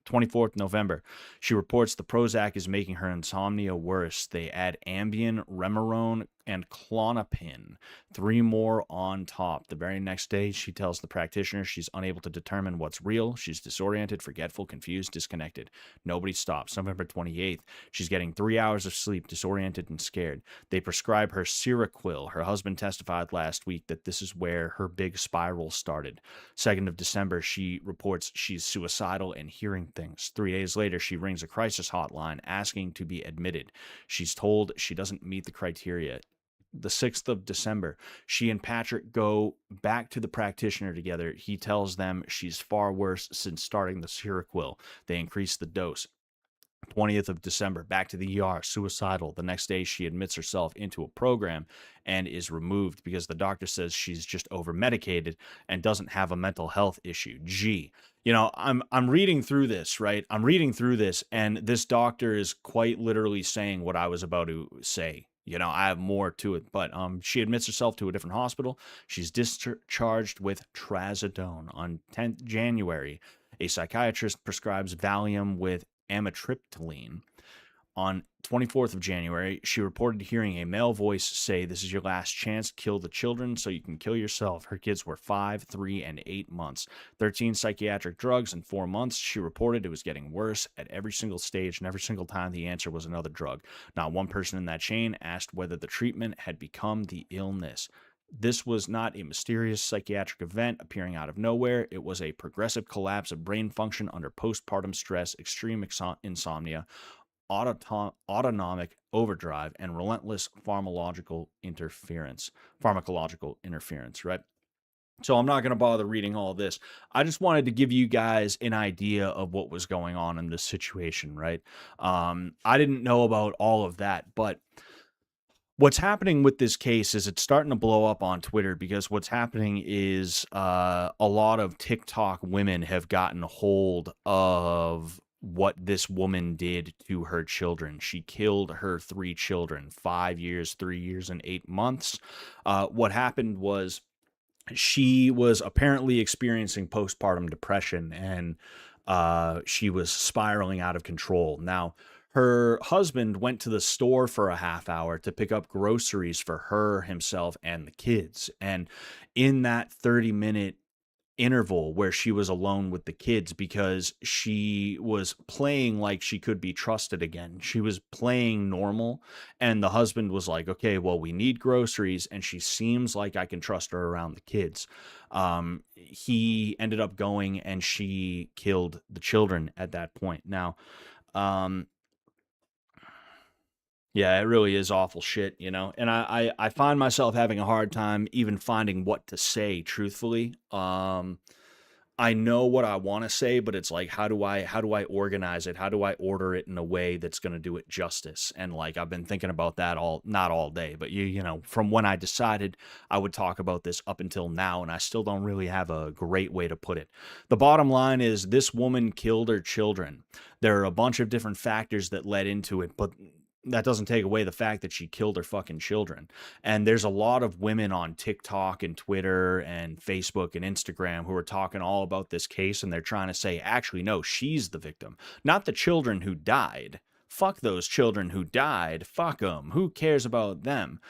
24th November, she reports the Prozac is making her insomnia worse. They add Ambien, Remeron, and Klonopin, 3 more on top. The very next day, she tells the practitioner she's unable to determine what's real. She's disoriented, forgetful, confused, disconnected. Nobody stops. November 28th, she's getting 3 hours of sleep, disoriented and scared. They prescribe her Seroquel. Her husband testified last week that this is where her big spiral started. 2nd of December, she reports she's suicidal and hearing things. 3 days later, she rings a crisis hotline asking to be admitted. She's told she doesn't meet the criteria. The 6th of December, she and Patrick go back to the practitioner together. He tells them she's far worse since starting the Seroquel. They increase the dose. 20th of December, back to the ER, suicidal. The next day, she admits herself into a program and is removed because the doctor says she's just over-medicated and doesn't have a mental health issue. Gee, I'm reading through this, right? I'm reading through this, and this doctor is quite literally saying what I was about to say. I have more to it, but she admits herself to a different hospital. She's discharged with trazodone. On 10th January, a psychiatrist prescribes Valium with amitriptyline. On 24th of January, she reported hearing a male voice say, "This is your last chance. Kill the children so you can kill yourself." Her kids were 5, 3, and 8 months. 13 psychiatric drugs in 4 months. She reported it was getting worse at every single stage, and every single time the answer was another drug. Not one person in that chain asked whether the treatment had become the illness. This was not a mysterious psychiatric event appearing out of nowhere. It was a progressive collapse of brain function under postpartum stress, extreme insomnia, autonomic overdrive, and relentless pharmacological interference, right? So I'm not going to bother reading all this. I just wanted to give you guys an idea of what was going on in this situation, right? I didn't know about all of that, but what's happening with this case is it's starting to blow up on Twitter because what's happening is a lot of TikTok women have gotten hold of what this woman did to her children. She killed her 3 children, 5 years, 3 years, and 8 months. What happened was she was apparently experiencing postpartum depression, and she was spiraling out of control. Now, her husband went to the store for a half hour to pick up groceries for her, himself, and the kids. And in that 30-minute interval where she was alone with the kids, because she was playing like she could be trusted again, she was playing normal, and the husband was like, okay, well, we need groceries and she seems like I can trust her around the kids. He ended up going and she killed the children at that point. Now, Yeah, it really is awful shit, And I find myself having a hard time even finding what to say, truthfully. I know what I want to say, but it's like, how do I organize it? How do I order it in a way that's going to do it justice? And like, I've been thinking about that not all day, but from when I decided I would talk about this up until now, and I still don't really have a great way to put it. The bottom line is this woman killed her children. There are a bunch of different factors that led into it, but that doesn't take away the fact that she killed her fucking children. And there's a lot of women on TikTok and Twitter and Facebook and Instagram who are talking all about this case, and they're trying to say, actually, no, she's the victim, not the children who died. Fuck those children who died. Fuck them. Who cares about them?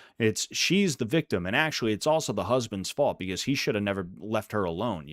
She's the victim. And actually, it's also the husband's fault because he should have never left her alone,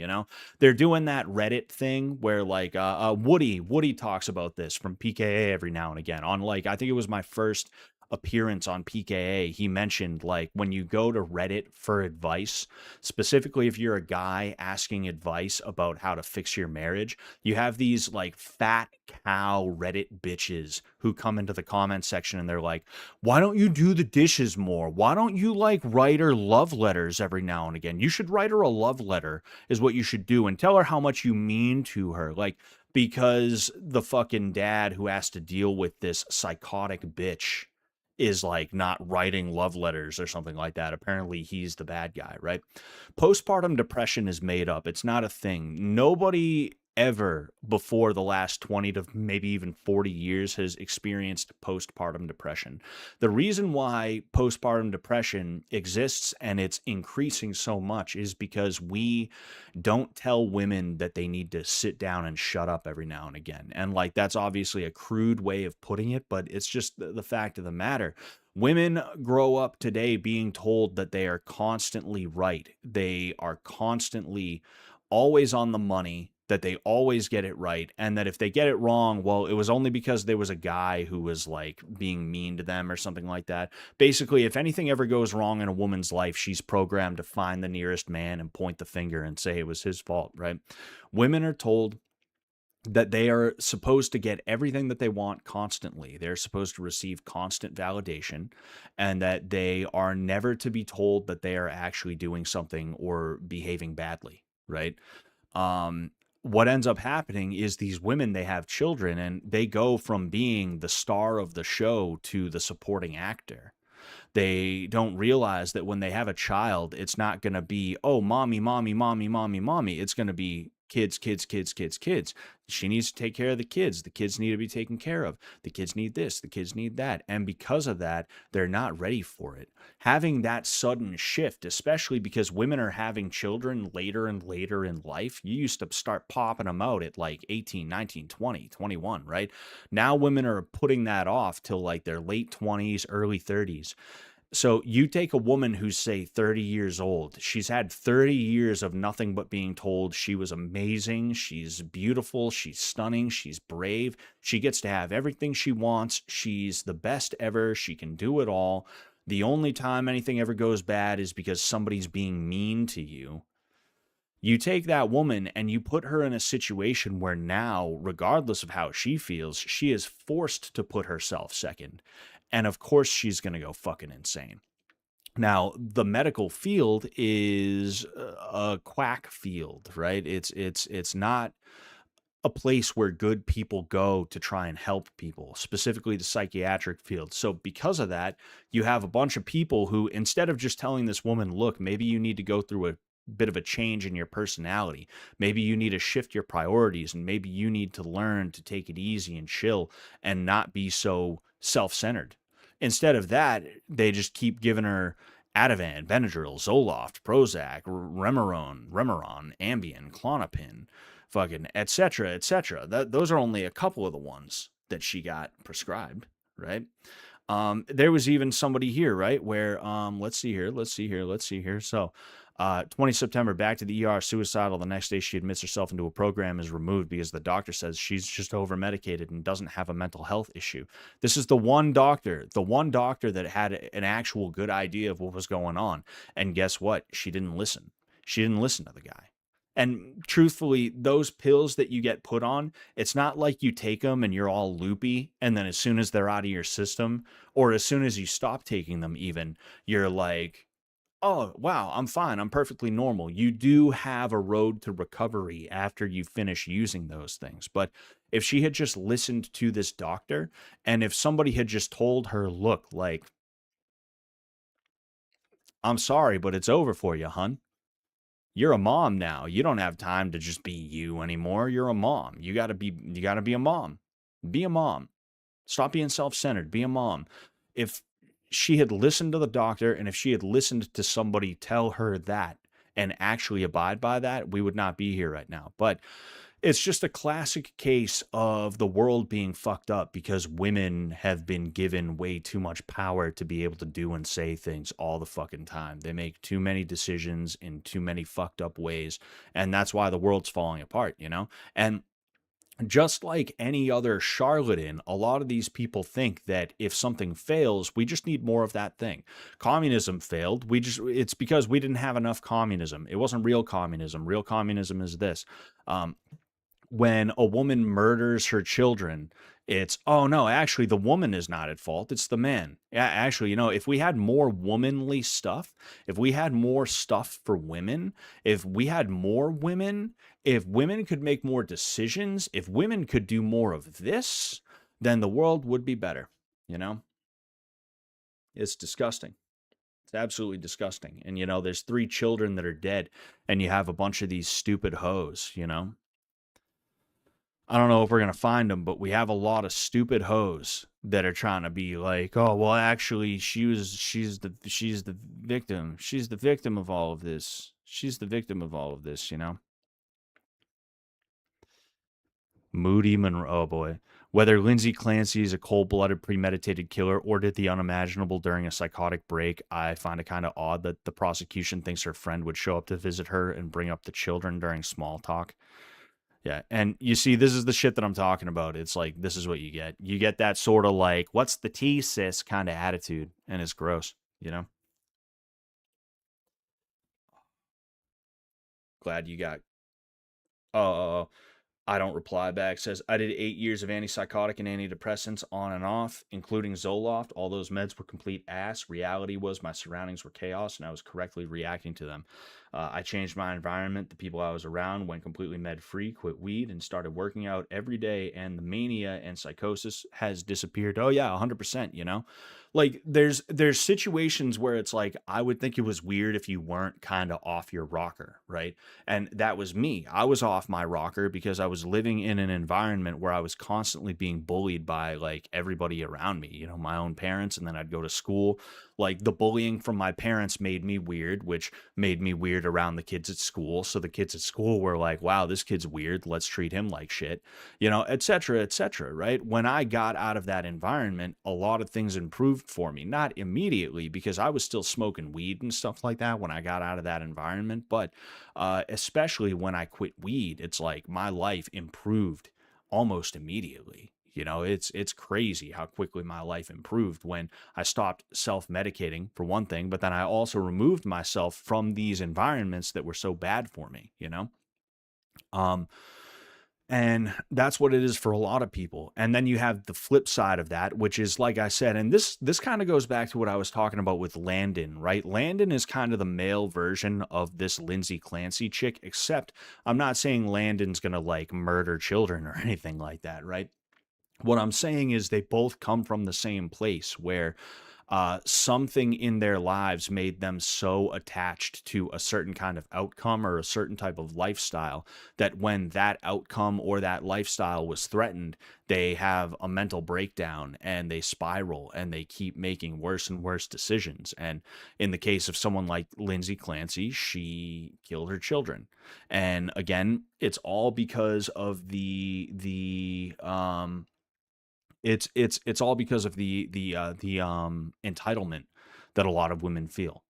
They're doing that Reddit thing where like Woody talks about this from PKA every now and again on like, I think it was my first appearance on PKA. He mentioned like when you go to Reddit for advice, specifically if you're a guy asking advice about how to fix your marriage, you have these like fat cow Reddit bitches who come into the comment section and they're like, why don't you do the dishes more? Why don't you like write her love letters every now and again? You should write her a love letter is what you should do, and tell her how much you mean to her. Like, because the fucking dad who has to deal with this psychotic bitch is like not writing love letters or something like that. Apparently he's the bad guy, right? Postpartum depression is made up. It's not a thing. Nobody ever before the last 20 to maybe even 40 years has experienced postpartum depression. The reason why postpartum depression exists and it's increasing so much is because we don't tell women that they need to sit down and shut up every now and again. And like, that's obviously a crude way of putting it, but it's just the fact of the matter. Women grow up today being told that they are constantly right. They are constantly always on the money, that they always get it right, and that if they get it wrong, well, it was only because there was a guy who was like being mean to them or something like that. Basically, if anything ever goes wrong in a woman's life, she's programmed to find the nearest man and point the finger and say it was his fault, right? Women are told that they are supposed to get everything that they want constantly. They're supposed to receive constant validation, and that they are never to be told that they are actually doing something or behaving badly, right? What ends up happening is these women, they have children and they go from being the star of the show to the supporting actor. They don't realize that when they have a child, it's not going to be, oh, mommy, mommy, mommy, mommy, mommy. It's going to be kids, kids, kids, kids, kids. She needs to take care of the kids. The kids need to be taken care of. The kids need this. The kids need that. And because of that, they're not ready for it. Having that sudden shift, especially because women are having children later and later in life, you used to start popping them out at like 18, 19, 20, 21, right? Now women are putting that off till like their late 20s, early 30s. So you take a woman who's, say, 30 years old. She's had 30 years of nothing but being told she was amazing, she's beautiful, she's stunning, she's brave. She gets to have everything she wants. She's the best ever. She can do it all. The only time anything ever goes bad is because somebody's being mean to you. You take that woman and you put her in a situation where now, regardless of how she feels, she is forced to put herself second. And of course, she's going to go fucking insane. Now, the medical field is a quack field, right? It's not a place where good people go to try and help people, specifically the psychiatric field. So because of that, you have a bunch of people who, instead of just telling this woman, look, maybe you need to go through a bit of a change in your personality. Maybe you need to shift your priorities, and maybe you need to learn to take it easy and chill and not be so self-centered. Instead of that, they just keep giving her Ativan, Benadryl, Zoloft, Prozac, Remeron, Ambien, Klonopin, fucking etc., etc. Those are only a couple of the ones that she got prescribed, right? There was even somebody here, right, where let's see here. So 20 September, back to the ER, suicidal. The next day she admits herself into a program, is removed because the doctor says she's just over-medicated and doesn't have a mental health issue. This is the one doctor that had an actual good idea of what was going on. And guess what? She didn't listen. She didn't listen to the guy. And truthfully, those pills that you get put on, it's not like you take them and you're all loopy. And then as soon as they're out of your system, or as soon as you stop taking them, even, you're like, oh, wow, I'm fine. I'm perfectly normal. You do have a road to recovery after you finish using those things. But if she had just listened to this doctor, and if somebody had just told her, look, like, I'm sorry, but it's over for you, hun. You're a mom now. You don't have time to just be you anymore. You're a mom. You gotta be a mom. Be a mom. Stop being self-centered. Be a mom. If she had listened to the doctor, and if she had listened to somebody tell her that and actually abide by that, we would not be here right now. But it's just a classic case of the world being fucked up because women have been given way too much power to be able to do and say things all the fucking time. They make too many decisions in too many fucked up ways, and that's why the world's falling apart, you know? And just like any other charlatan, a lot of these people think that if something fails, we just need more of that thing. Communism failed. It's because we didn't have enough communism. It wasn't real communism. Real communism is this. When a woman murders her children, it's, oh no, actually the woman is not at fault. It's the man. Yeah, actually, if we had more womanly stuff, if we had more stuff for women, if we had more women, if women could make more decisions, if women could do more of this, then the world would be better. It's disgusting. It's absolutely disgusting. And, there's 3 children that are dead, and you have a bunch of these stupid hoes, I don't know if we're going to find them, but we have a lot of stupid hoes that are trying to be like, oh, well, actually, she's the victim. She's the victim of all of this. She's the victim of all of this, Moody Monroe, oh boy. Whether Lindsay Clancy is a cold-blooded, premeditated killer or did the unimaginable during a psychotic break, I find it kind of odd that the prosecution thinks her friend would show up to visit her and bring up the children during small talk. Yeah, and you see, this is the shit that I'm talking about. It's like, this is what you get. You get that sort of like, what's the tea, sis, kind of attitude, and it's gross, Glad you got... I don't reply back. Says, I did 8 years of antipsychotic and antidepressants on and off, including Zoloft. All those meds were complete ass. Reality was my surroundings were chaos, and I was correctly reacting to them. I changed my environment. The people I was around went completely med-free, quit weed, and started working out every day, and the mania and psychosis has disappeared. Oh, yeah, 100%, Like, there's situations where it's like, I would think it was weird if you weren't kind of off your rocker, right? And that was me. I was off my rocker because I was living in an environment where I was constantly being bullied by, like, everybody around me, my own parents, and then I'd go to school. Like, the bullying from my parents made me weird, which made me weird around the kids at school. So the kids at school were like, wow, this kid's weird. Let's treat him like shit, et cetera, right? When I got out of that environment, a lot of things improved for me. Not immediately, because I was still smoking weed and stuff like that when I got out of that environment. But especially when I quit weed, it's like my life improved almost immediately. It's crazy how quickly my life improved when I stopped self-medicating, for one thing, but then I also removed myself from these environments that were so bad for me, And that's what it is for a lot of people. And then you have the flip side of that, which is, like I said, and this kind of goes back to what I was talking about with Landon, right? Landon is kind of the male version of this Lindsay Clancy chick, except I'm not saying Landon's going to like murder children or anything like that, right? What I'm saying is they both come from the same place where something in their lives made them so attached to a certain kind of outcome or a certain type of lifestyle that when that outcome or that lifestyle was threatened, they have a mental breakdown and they spiral and they keep making worse and worse decisions. And in the case of someone like Lindsay Clancy, she killed her children. And again, it's all because of it's all because of the entitlement that a lot of women feel,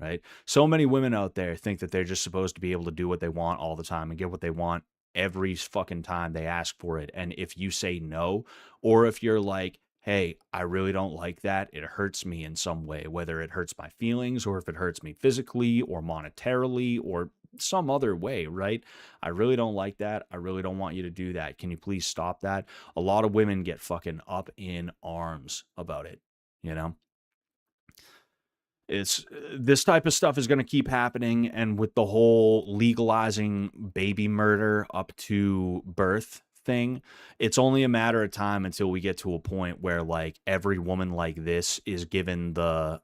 right? So many women out there think that they're just supposed to be able to do what they want all the time and get what they want every fucking time they ask for it. And if you say no, or if you're like, hey, I really don't like that, it hurts me in some way, whether it hurts my feelings or if it hurts me physically or monetarily or some other way, right? I really don't like that. I really don't want you to do that. Can you please stop that? A lot of women get fucking up in arms about it, you know? It's this type of stuff is going to keep happening, and with the whole legalizing baby murder up to birth thing, it's only a matter of time until we get to a point where like every woman like this is given the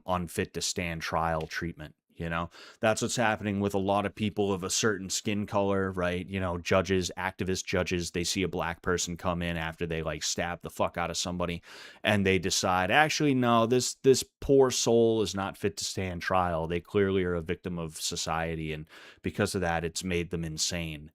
unfit to stand trial treatment. You know, that's what's happening with a lot of people of a certain skin color, right? You know, judges, activist judges, they see a black person come in after they like stab the fuck out of somebody, and they decide, actually, no, this poor soul is not fit to stand trial. They clearly are a victim of society, and because of that, it's made them insane.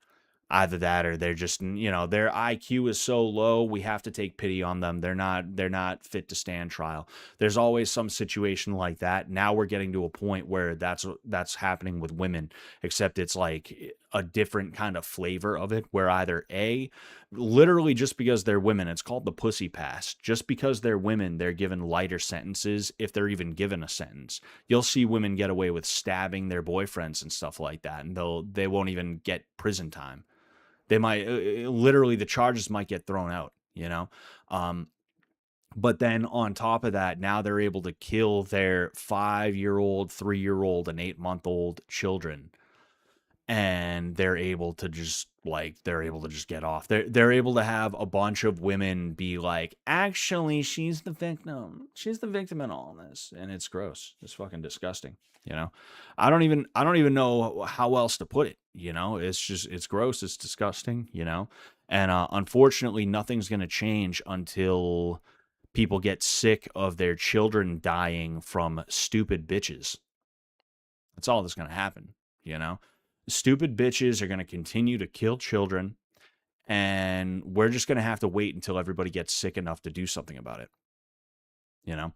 Either that or they're just, you know, their IQ is so low, we have to take pity on them. They're not fit to stand trial. There's always some situation like that. Now we're getting to a point where that's happening with women, except it's like a different kind of flavor of it, where either A, literally just because they're women, it's called the pussy pass. Just because they're women, they're given lighter sentences if they're even given a sentence. You'll see women get away with stabbing their boyfriends and stuff like that, and they won't even get prison time. They might literally, the charges might get thrown out, you know? But then on top of that, now they're able to kill their 5-year-old, 3-year-old, and 8-month-old children. And they're able to just get off. They're able to have a bunch of women be like, actually, she's the victim. She's the victim in all this. And it's gross. It's fucking disgusting. You know, I don't even know how else to put it. You know, it's gross. It's disgusting, you know, and unfortunately, nothing's going to change until people get sick of their children dying from stupid bitches. That's all that's going to happen, you know. Stupid bitches are going to continue to kill children, and we're just going to have to wait until everybody gets sick enough to do something about it, you know.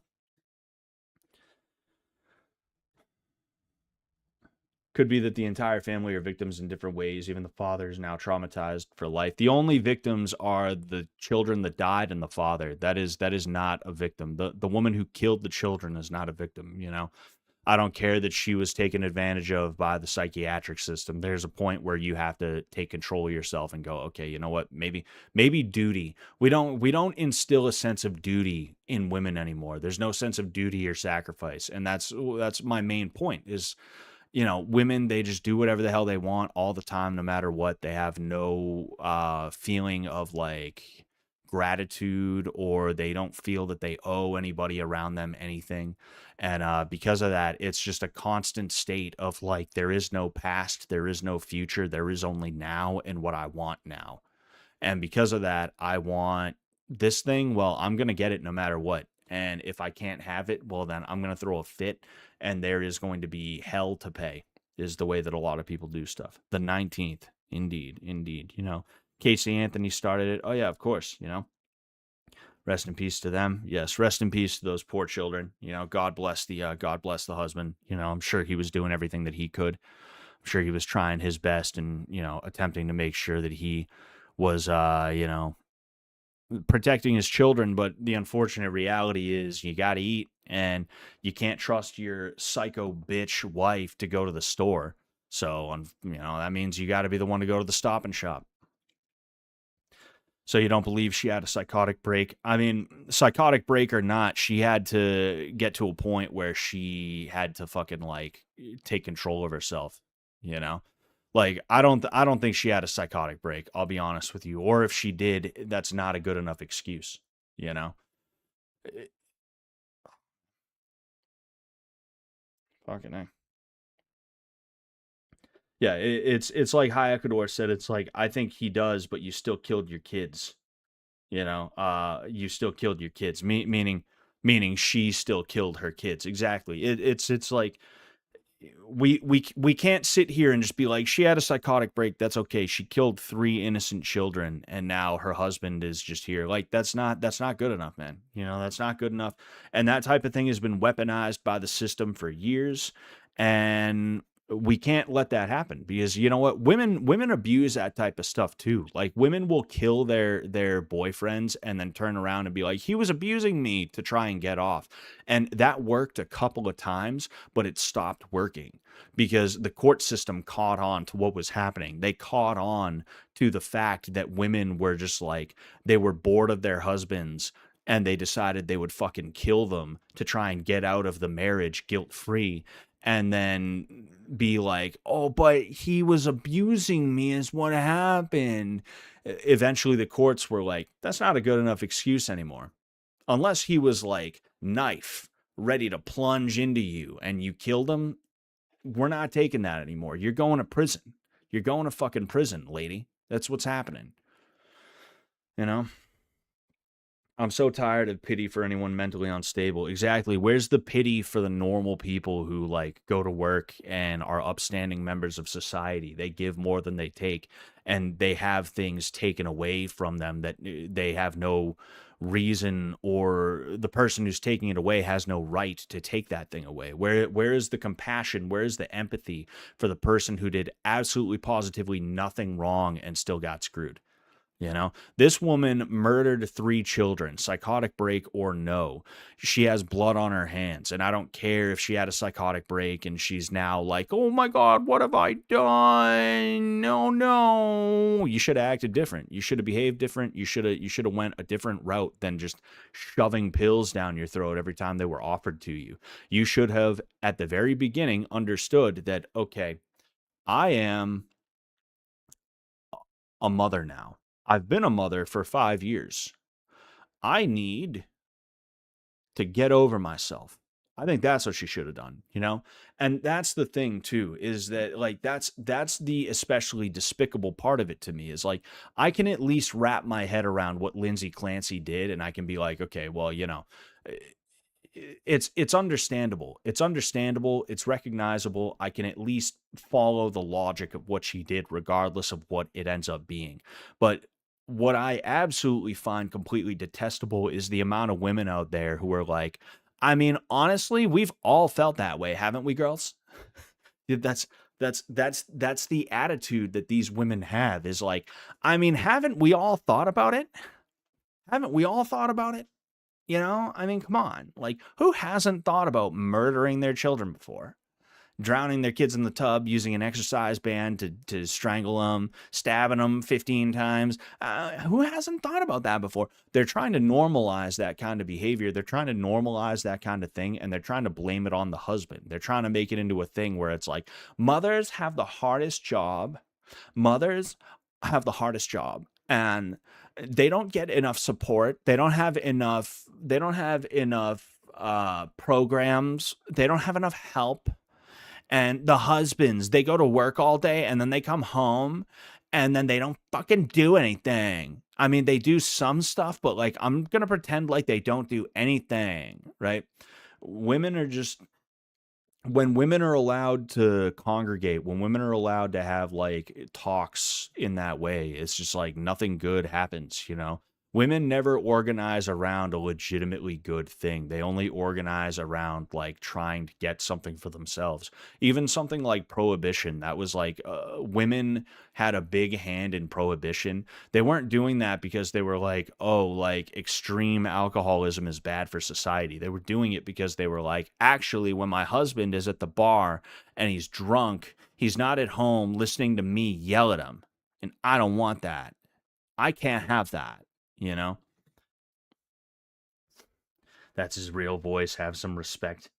Could be that the entire family are victims in different ways. Even the father is now traumatized for life. The only victims are the children that died and the father. That is not a victim. The woman who killed the children is not a victim, you know. I don't care that she was taken advantage of by the psychiatric system. There's a point where you have to take control of yourself and go, okay, you know what? Maybe duty. We don't instill a sense of duty in women anymore. There's no sense of duty or sacrifice. And that's my main point is, you know, women, they just do whatever the hell they want all the time, no matter what. They have no feeling of like gratitude, or they don't feel that they owe anybody around them anything. And because of that, it's just a constant state of like, there is no past, there is no future, there is only now and what I want now. And because of that, I want this thing. Well, I'm going to get it no matter what. And if I can't have it, well, then I'm going to throw a fit, and there is going to be hell to pay, is the way that a lot of people do stuff. The 19th, indeed. You know, Casey Anthony started it. Oh, yeah, of course, you know. Rest in peace to them. Yes, rest in peace to those poor children. You know, God bless the husband. You know, I'm sure he was doing everything that he could. I'm sure he was trying his best and, you know, attempting to make sure that he was, you know, protecting his children. But the unfortunate reality is you got to eat, and you can't trust your psycho bitch wife to go to the store. So, you know, that means you got to be the one to go to the Stop and Shop. So you don't believe she had a psychotic break? I mean, psychotic break or not, she had to get to a point where she had to fucking like take control of herself, you know? Like, I don't think she had a psychotic break, I'll be honest with you. Or if she did, that's not a good enough excuse, you know? Fucking A. Yeah, it's like Hayakador said, it's like, I think he does, but you still killed your kids. You know, you still killed your kids, meaning she still killed her kids. Exactly. It's like we can't sit here and just be like, she had a psychotic break. That's okay. She killed 3 innocent children, and now her husband is just here. Like, that's not good enough, man. You know, that's not good enough. And that type of thing has been weaponized by the system for years. And we can't let that happen, because you know what, women abuse that type of stuff too. Like, women will kill their boyfriends and then turn around and be like, he was abusing me, to try and get off. And that worked a couple of times, but it stopped working because the court system caught on to what was happening. They caught on to the fact that women were just like, they were bored of their husbands, and they decided they would fucking kill them to try and get out of the marriage guilt free, and then be like, oh, but he was abusing me is what happened. Eventually the courts were like, that's not a good enough excuse anymore. Unless he was like knife ready to plunge into you and you killed him, we're not taking that anymore. You're going to prison. You're going to fucking prison, lady. That's what's happening. You know? I'm so tired of pity for anyone mentally unstable. Exactly. Where's the pity for the normal people who like go to work and are upstanding members of society? They give more than they take, and they have things taken away from them that they have no reason, or the person who's taking it away has no right to take that thing away. Where is the compassion? Where is the empathy for the person who did absolutely positively nothing wrong and still got screwed? You know, this woman murdered 3 children, psychotic break or no. She has blood on her hands, and I don't care if she had a psychotic break and she's now like, oh my God, what have I done? No. You should have acted different. You should have behaved different. You should have went a different route than just shoving pills down your throat every time they were offered to you. You should have, at the very beginning, understood that, okay, I am a mother now. I've been a mother for 5 years. I need to get over myself. I think that's what she should have done, you know? And that's the thing too, is that like, that's the especially despicable part of it to me, is like, I can at least wrap my head around what Lindsay Clancy did. And I can be like, okay, well, you know, it's understandable. It's understandable. It's recognizable. I can at least follow the logic of what she did, regardless of what it ends up being. But what I absolutely find completely detestable is the amount of women out there who are like, I mean, honestly, we've all felt that way, haven't we, girls? That's the attitude that these women have, is like, I mean, haven't we all thought about it? Haven't we all thought about it? You know, I mean, come on. Like, who hasn't thought about murdering their children before? Drowning their kids in the tub, using an exercise band to strangle them, stabbing them 15 times. Who hasn't thought about that before? They're trying to normalize that kind of behavior. They're trying to normalize that kind of thing, and they're trying to blame it on the husband. They're trying to make it into a thing where it's like, mothers have the hardest job. Mothers have the hardest job. And they don't get enough support. They don't have enough programs. They don't have enough help. And the husbands, they go to work all day and then they come home and then they don't fucking do anything. I mean, they do some stuff, but like, I'm going to pretend like they don't do anything, right? Women are just, when women are allowed to congregate, when women are allowed to have like talks in that way, it's just like nothing good happens, you know? Women never organize around a legitimately good thing. They only organize around like trying to get something for themselves. Even something like prohibition, that was like women had a big hand in prohibition. They weren't doing that because they were like, oh, like extreme alcoholism is bad for society. They were doing it because they were like, actually, when my husband is at the bar and he's drunk, he's not at home listening to me yell at him. And I don't want that. I can't have that. You know, that's his real voice. Have some respect.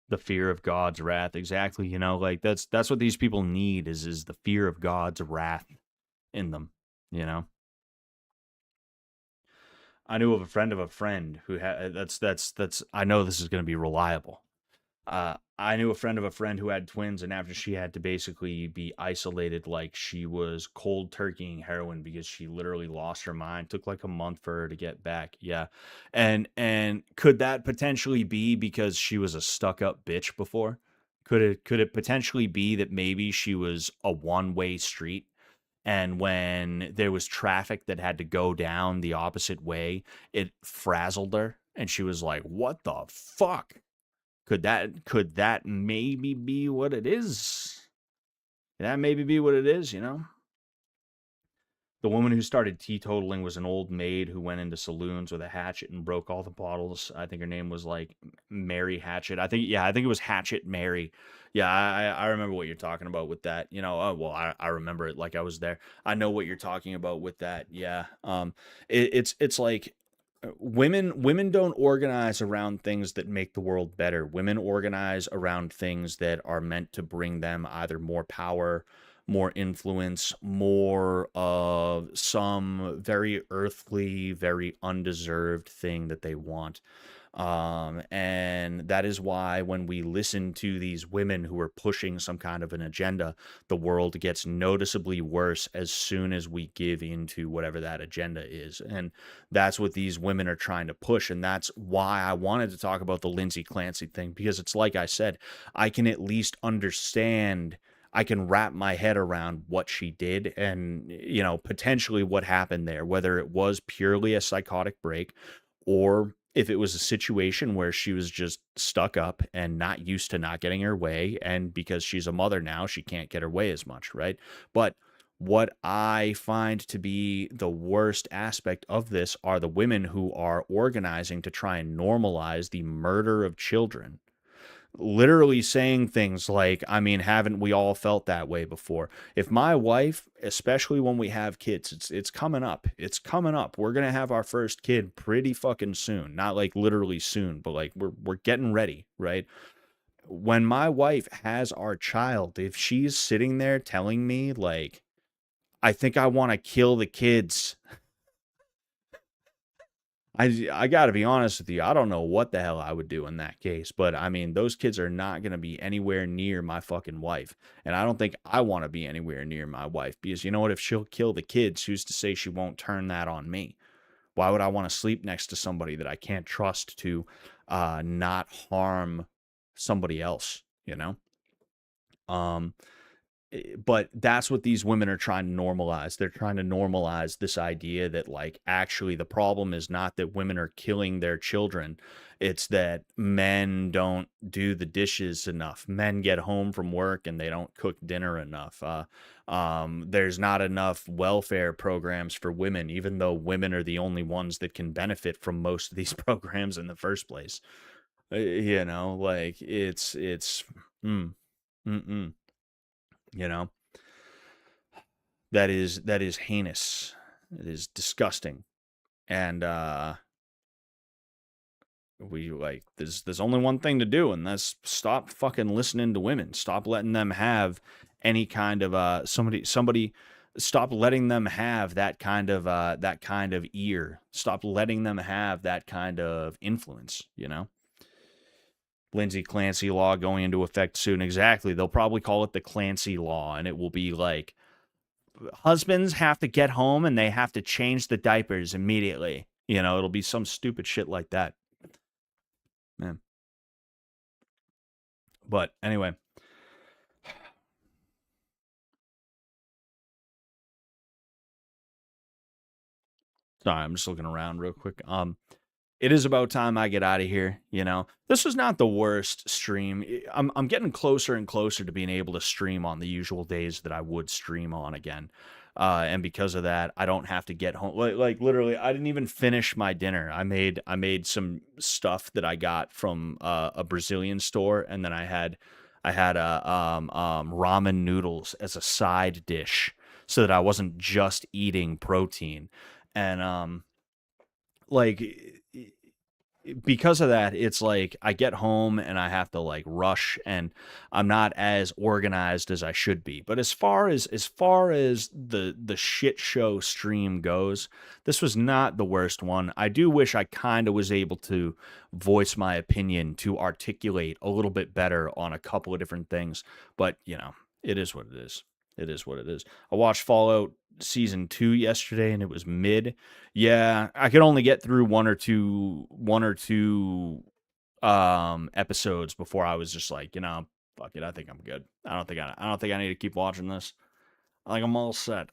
The fear of God's wrath. Exactly. You know, like that's what these people need is the fear of God's wrath in them. You know, I knew of a friend who had, I know this is going to be reliable. I knew a friend of a friend who had twins, and after she had to basically be isolated, like she was cold turkeying heroin because she literally lost her mind. Took like a month for her to get back. Yeah. And could that potentially be because she was a stuck-up bitch before? Could it potentially be that maybe she was a one-way street? And when there was traffic that had to go down the opposite way, it frazzled her. And she was like, what the fuck? Could that maybe be what it is? That maybe be what it is, you know? The woman who started teetotaling was an old maid who went into saloons with a hatchet and broke all the bottles. I think her name was like Mary Hatchet. I think it was Hatchet Mary. Yeah, I remember what you're talking about with that. Oh, well, I remember it like I was there. I know what you're talking about with that. Yeah. It's like women don't organize around things that make the world better. Women organize around things that are meant to bring them either more power, more influence, more of some very earthly, very undeserved thing that they want. And that is why when we listen to these women who are pushing some kind of an agenda, the world gets noticeably worse as soon as we give into whatever that agenda is. And that's what these women are trying to push. And that's why I wanted to talk about the Lindsay Clancy thing, because it's like I said, I can at least understand. I can wrap my head around what she did and, potentially what happened there, whether it was purely a psychotic break or if it was a situation where she was just stuck up and not used to not getting her way. And because she's a mother now, she can't get her way as much, right? But what I find to be the worst aspect of this are the women who are organizing to try and normalize the murder of children, literally saying things like, I mean, haven't we all felt that way before? If my wife, especially when we have kids, it's coming up. It's coming up. We're gonna have our first kid pretty fucking soon. Not like literally soon, but like we're getting ready, right? When my wife has our child, if she's sitting there telling me like, I think I want to kill the kids, I got to be honest with you. I don't know what the hell I would do in that case, but I mean, those kids are not going to be anywhere near my fucking wife. And I don't think I want to be anywhere near my wife, because you know what? If she'll kill the kids, who's to say she won't turn that on me? Why would I want to sleep next to somebody that I can't trust to not harm somebody else, you know? Um, but that's what these women are trying to normalize. They're trying to normalize this idea that, like, actually the problem is not that women are killing their children. It's that men don't do the dishes enough. Men get home from work and they don't cook dinner enough. There's not enough welfare programs for women, even though women are the only ones that can benefit from most of these programs in the first place. Like mm, mm-mm, you know. That is heinous. It is disgusting. And we like there's only one thing to do, and that's stop fucking listening to women. Stop letting them have any kind of somebody stop letting them have that kind of ear. Stop letting them have that kind of influence, you know? Lindsay Clancy law going into effect soon. Exactly. They'll probably call it the Clancy law, and it will be like, husbands have to get home and they have to change the diapers immediately. It'll be some stupid shit like that. Man. But anyway. Sorry, I'm just looking around real quick. It is about time I get out of here. This was not the worst stream. I'm getting closer and closer to being able to stream on the usual days that I would stream on again. And because of that, I don't have to get home. Like literally, I didn't even finish my dinner. I made some stuff that I got from a Brazilian store, and then I had ramen noodles as a side dish, so that I wasn't just eating protein. And like because of that, it's like I get home and I have to like rush, and I'm not as organized as I should be. But as far as the shit show stream goes, this was not the worst one. I do wish I kind of was able to voice my opinion, to articulate a little bit better on a couple of different things, but it is what it is. It is what it is. I watched Fallout Season 2 yesterday, and it was mid. Yeah, I could only get through one or two episodes before I was just like, fuck it, I think I'm good. I don't think I need to keep watching this. I think I'm all set.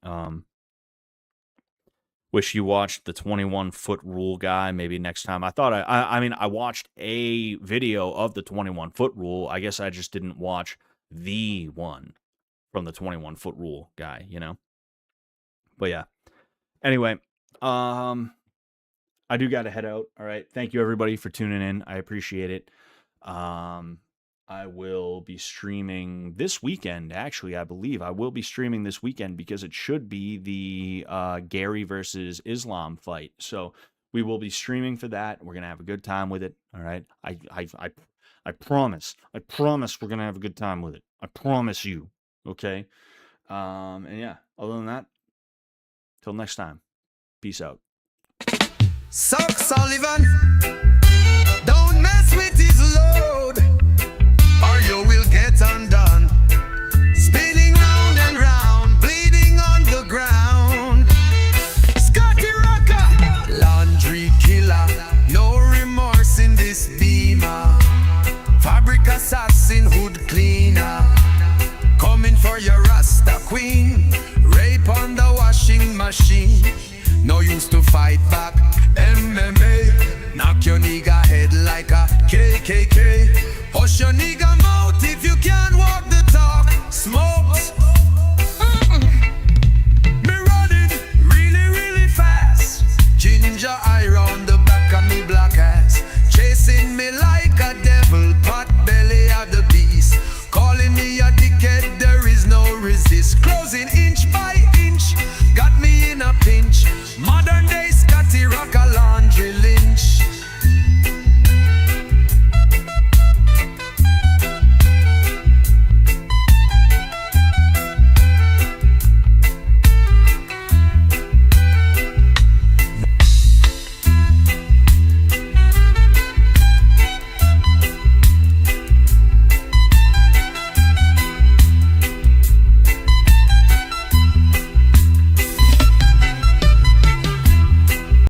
Um Wish you watched the 21-foot rule guy maybe next time. I mean, I watched a video of the 21-foot rule. I guess I just didn't watch the one from the 21-foot rule guy, you know? But yeah. Anyway, I do got to head out. All right. Thank you, everybody, for tuning in. I appreciate it. I will be streaming this weekend. Actually, I believe I will be streaming this weekend because it should be the Gary versus Islam fight. So we will be streaming for that. We're gonna have a good time with it. All right. I promise. I promise we're gonna have a good time with it. I promise you. Okay. And yeah. Other than that, till next time. Peace out. Suck Sullivan, don't mess with his load, or you will get undone. Spinning round and round, bleeding on the ground. Scotty Rocker, laundry killer, no remorse in this beamer. Fabric assassin, hood cleaner, coming for your Rasta queen. Rape on the washing machine, no use to fight back. MMA, knock your nigga head like a KKK. Hush your nigga mouth if you can't